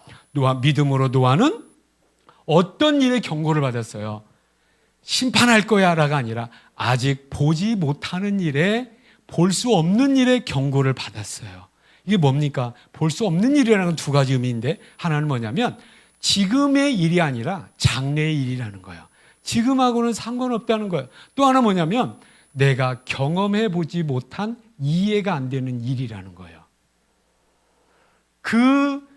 믿음으로 노아는 어떤 일에 경고를 받았어요? 심판할 거야라가 아니라 아직 보지 못하는 일에, 볼 수 없는 일에 경고를 받았어요. 이게 뭡니까? 볼 수 없는 일이라는 건 두 가지 의미인데, 하나는 뭐냐면 지금의 일이 아니라 장래의 일이라는 거예요. 지금하고는 상관없다는 거예요. 또 하나 뭐냐면 내가 경험해 보지 못한, 이해가 안 되는 일이라는 거예요. 그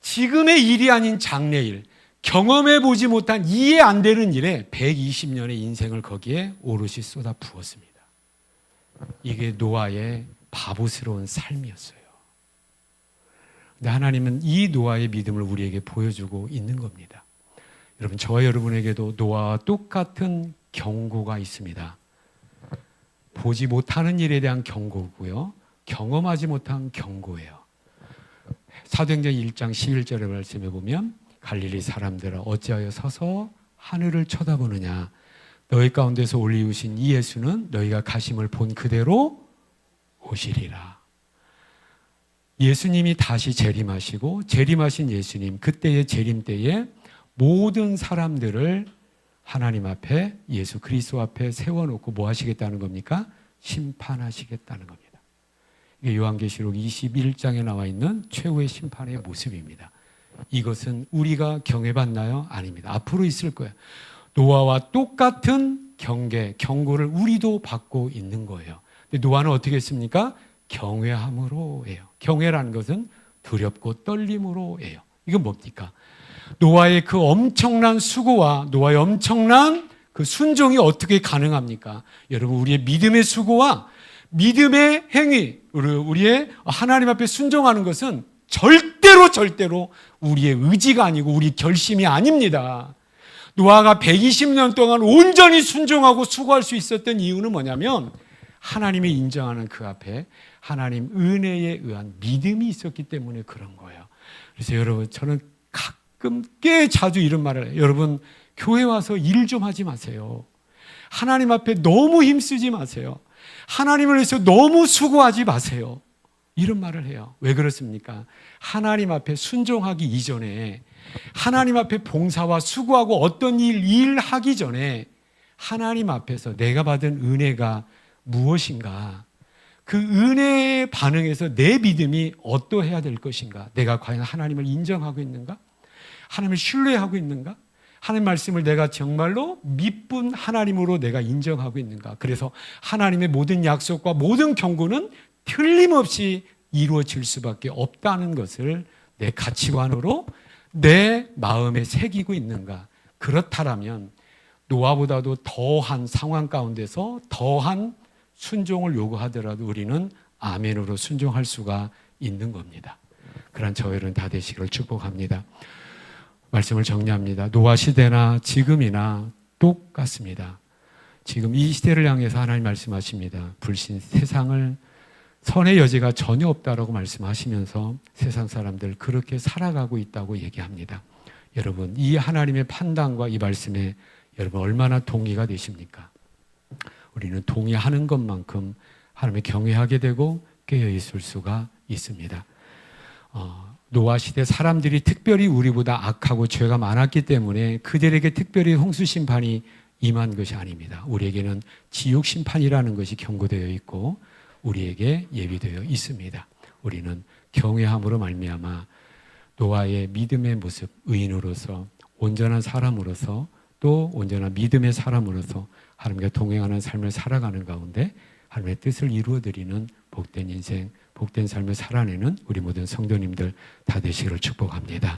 지금의 일이 아닌 장래일, 경험해 보지 못한, 이해 안 되는 일에 120년의 인생을 거기에 오롯이 쏟아 부었습니다. 이게 노아의 바보스러운 삶이었어요. 근데 하나님은 이 노아의 믿음을 우리에게 보여주고 있는 겁니다. 여러분, 저와 여러분에게도 노아와 똑같은 경고가 있습니다. 보지 못하는 일에 대한 경고고요, 경험하지 못한 경고예요. 사도행전 1장 11절의 말씀에 보면 갈릴리 사람들아 어찌하여 서서 하늘을 쳐다보느냐, 너희 가운데서 올리우신 이 예수는 너희가 가심을 본 그대로 오시리라. 예수님이 다시 재림하시고 재림하신 예수님, 그때의 재림 때에 모든 사람들을 하나님 앞에 예수 그리스도 앞에 세워놓고 뭐 하시겠다는 겁니까? 심판하시겠다는 겁니다. 이게 요한계시록 21장에 나와 있는 최후의 심판의 모습입니다. 이것은 우리가 경외받나요? 아닙니다. 앞으로 있을 거예요. 노아와 똑같은 경고를 우리도 받고 있는 거예요. 근데 노아는 어떻게 했습니까? 경외함으로 해요. 경외라는 것은 두렵고 떨림으로 해요. 이건 뭡니까? 노아의 그 엄청난 수고와 노아의 엄청난 그 순종이 어떻게 가능합니까? 여러분, 우리의 믿음의 수고와 믿음의 행위, 우리의 하나님 앞에 순종하는 것은 절대로 우리의 의지가 아니고 우리 결심이 아닙니다. 노아가 120년 동안 온전히 순종하고 수고할 수 있었던 이유는 뭐냐면 하나님이 인정하는 그 앞에 하나님 은혜에 의한 믿음이 있었기 때문에 그런 거예요. 그래서 여러분, 저는 가끔 꽤 자주 이런 말을 해요. 여러분, 교회 와서 일 좀 하지 마세요. 하나님 앞에 너무 힘쓰지 마세요. 하나님을 위해서 너무 수고하지 마세요. 이런 말을 해요. 왜 그렇습니까? 하나님 앞에 순종하기 이전에, 하나님 앞에 봉사와 수고하고 어떤 일하기 전에 하나님 앞에서 내가 받은 은혜가 무엇인가, 그 은혜에 반응해서 내 믿음이 어떠해야 될 것인가, 내가 과연 하나님을 인정하고 있는가, 하나님을 신뢰하고 있는가, 하나님 말씀을 내가 정말로 믿분 하나님으로 내가 인정하고 있는가. 그래서 하나님의 모든 약속과 모든 경고는 틀림없이 이루어질 수밖에 없다는 것을 내 가치관으로 내 마음에 새기고 있는가. 그렇다면 노아보다도 더한 상황 가운데서 더한 순종을 요구하더라도 우리는 아멘으로 순종할 수가 있는 겁니다. 그런 저희는 다 되시기를 축복합니다. 말씀을 정리합니다. 노아 시대나 지금이나 똑같습니다. 지금 이 시대를 향해서 하나님 말씀하십니다. 불신 세상을 선의 여지가 전혀 없다라고 말씀하시면서 세상 사람들 그렇게 살아가고 있다고 얘기합니다. 여러분, 이 하나님의 판단과 이 말씀에 여러분 얼마나 동의가 되십니까? 우리는 동의하는 것만큼 하나님을 경외하게 되고 깨어 있을 수가 있습니다. 노아 시대 사람들이 특별히 우리보다 악하고 죄가 많았기 때문에 그들에게 특별히 홍수 심판이 임한 것이 아닙니다. 우리에게는 지옥 심판이라는 것이 경고되어 있고 우리에게 예비되어 있습니다. 우리는 경외함으로 말미암아 노아의 믿음의 모습, 의인으로서 온전한 사람으로서 또 온전한 믿음의 사람으로서 하나님과 동행하는 삶을 살아가는 가운데 하나님의 뜻을 이루어드리는 복된 인생, 복된 삶을 살아내는 우리 모든 성도님들 다 되시기를 축복합니다.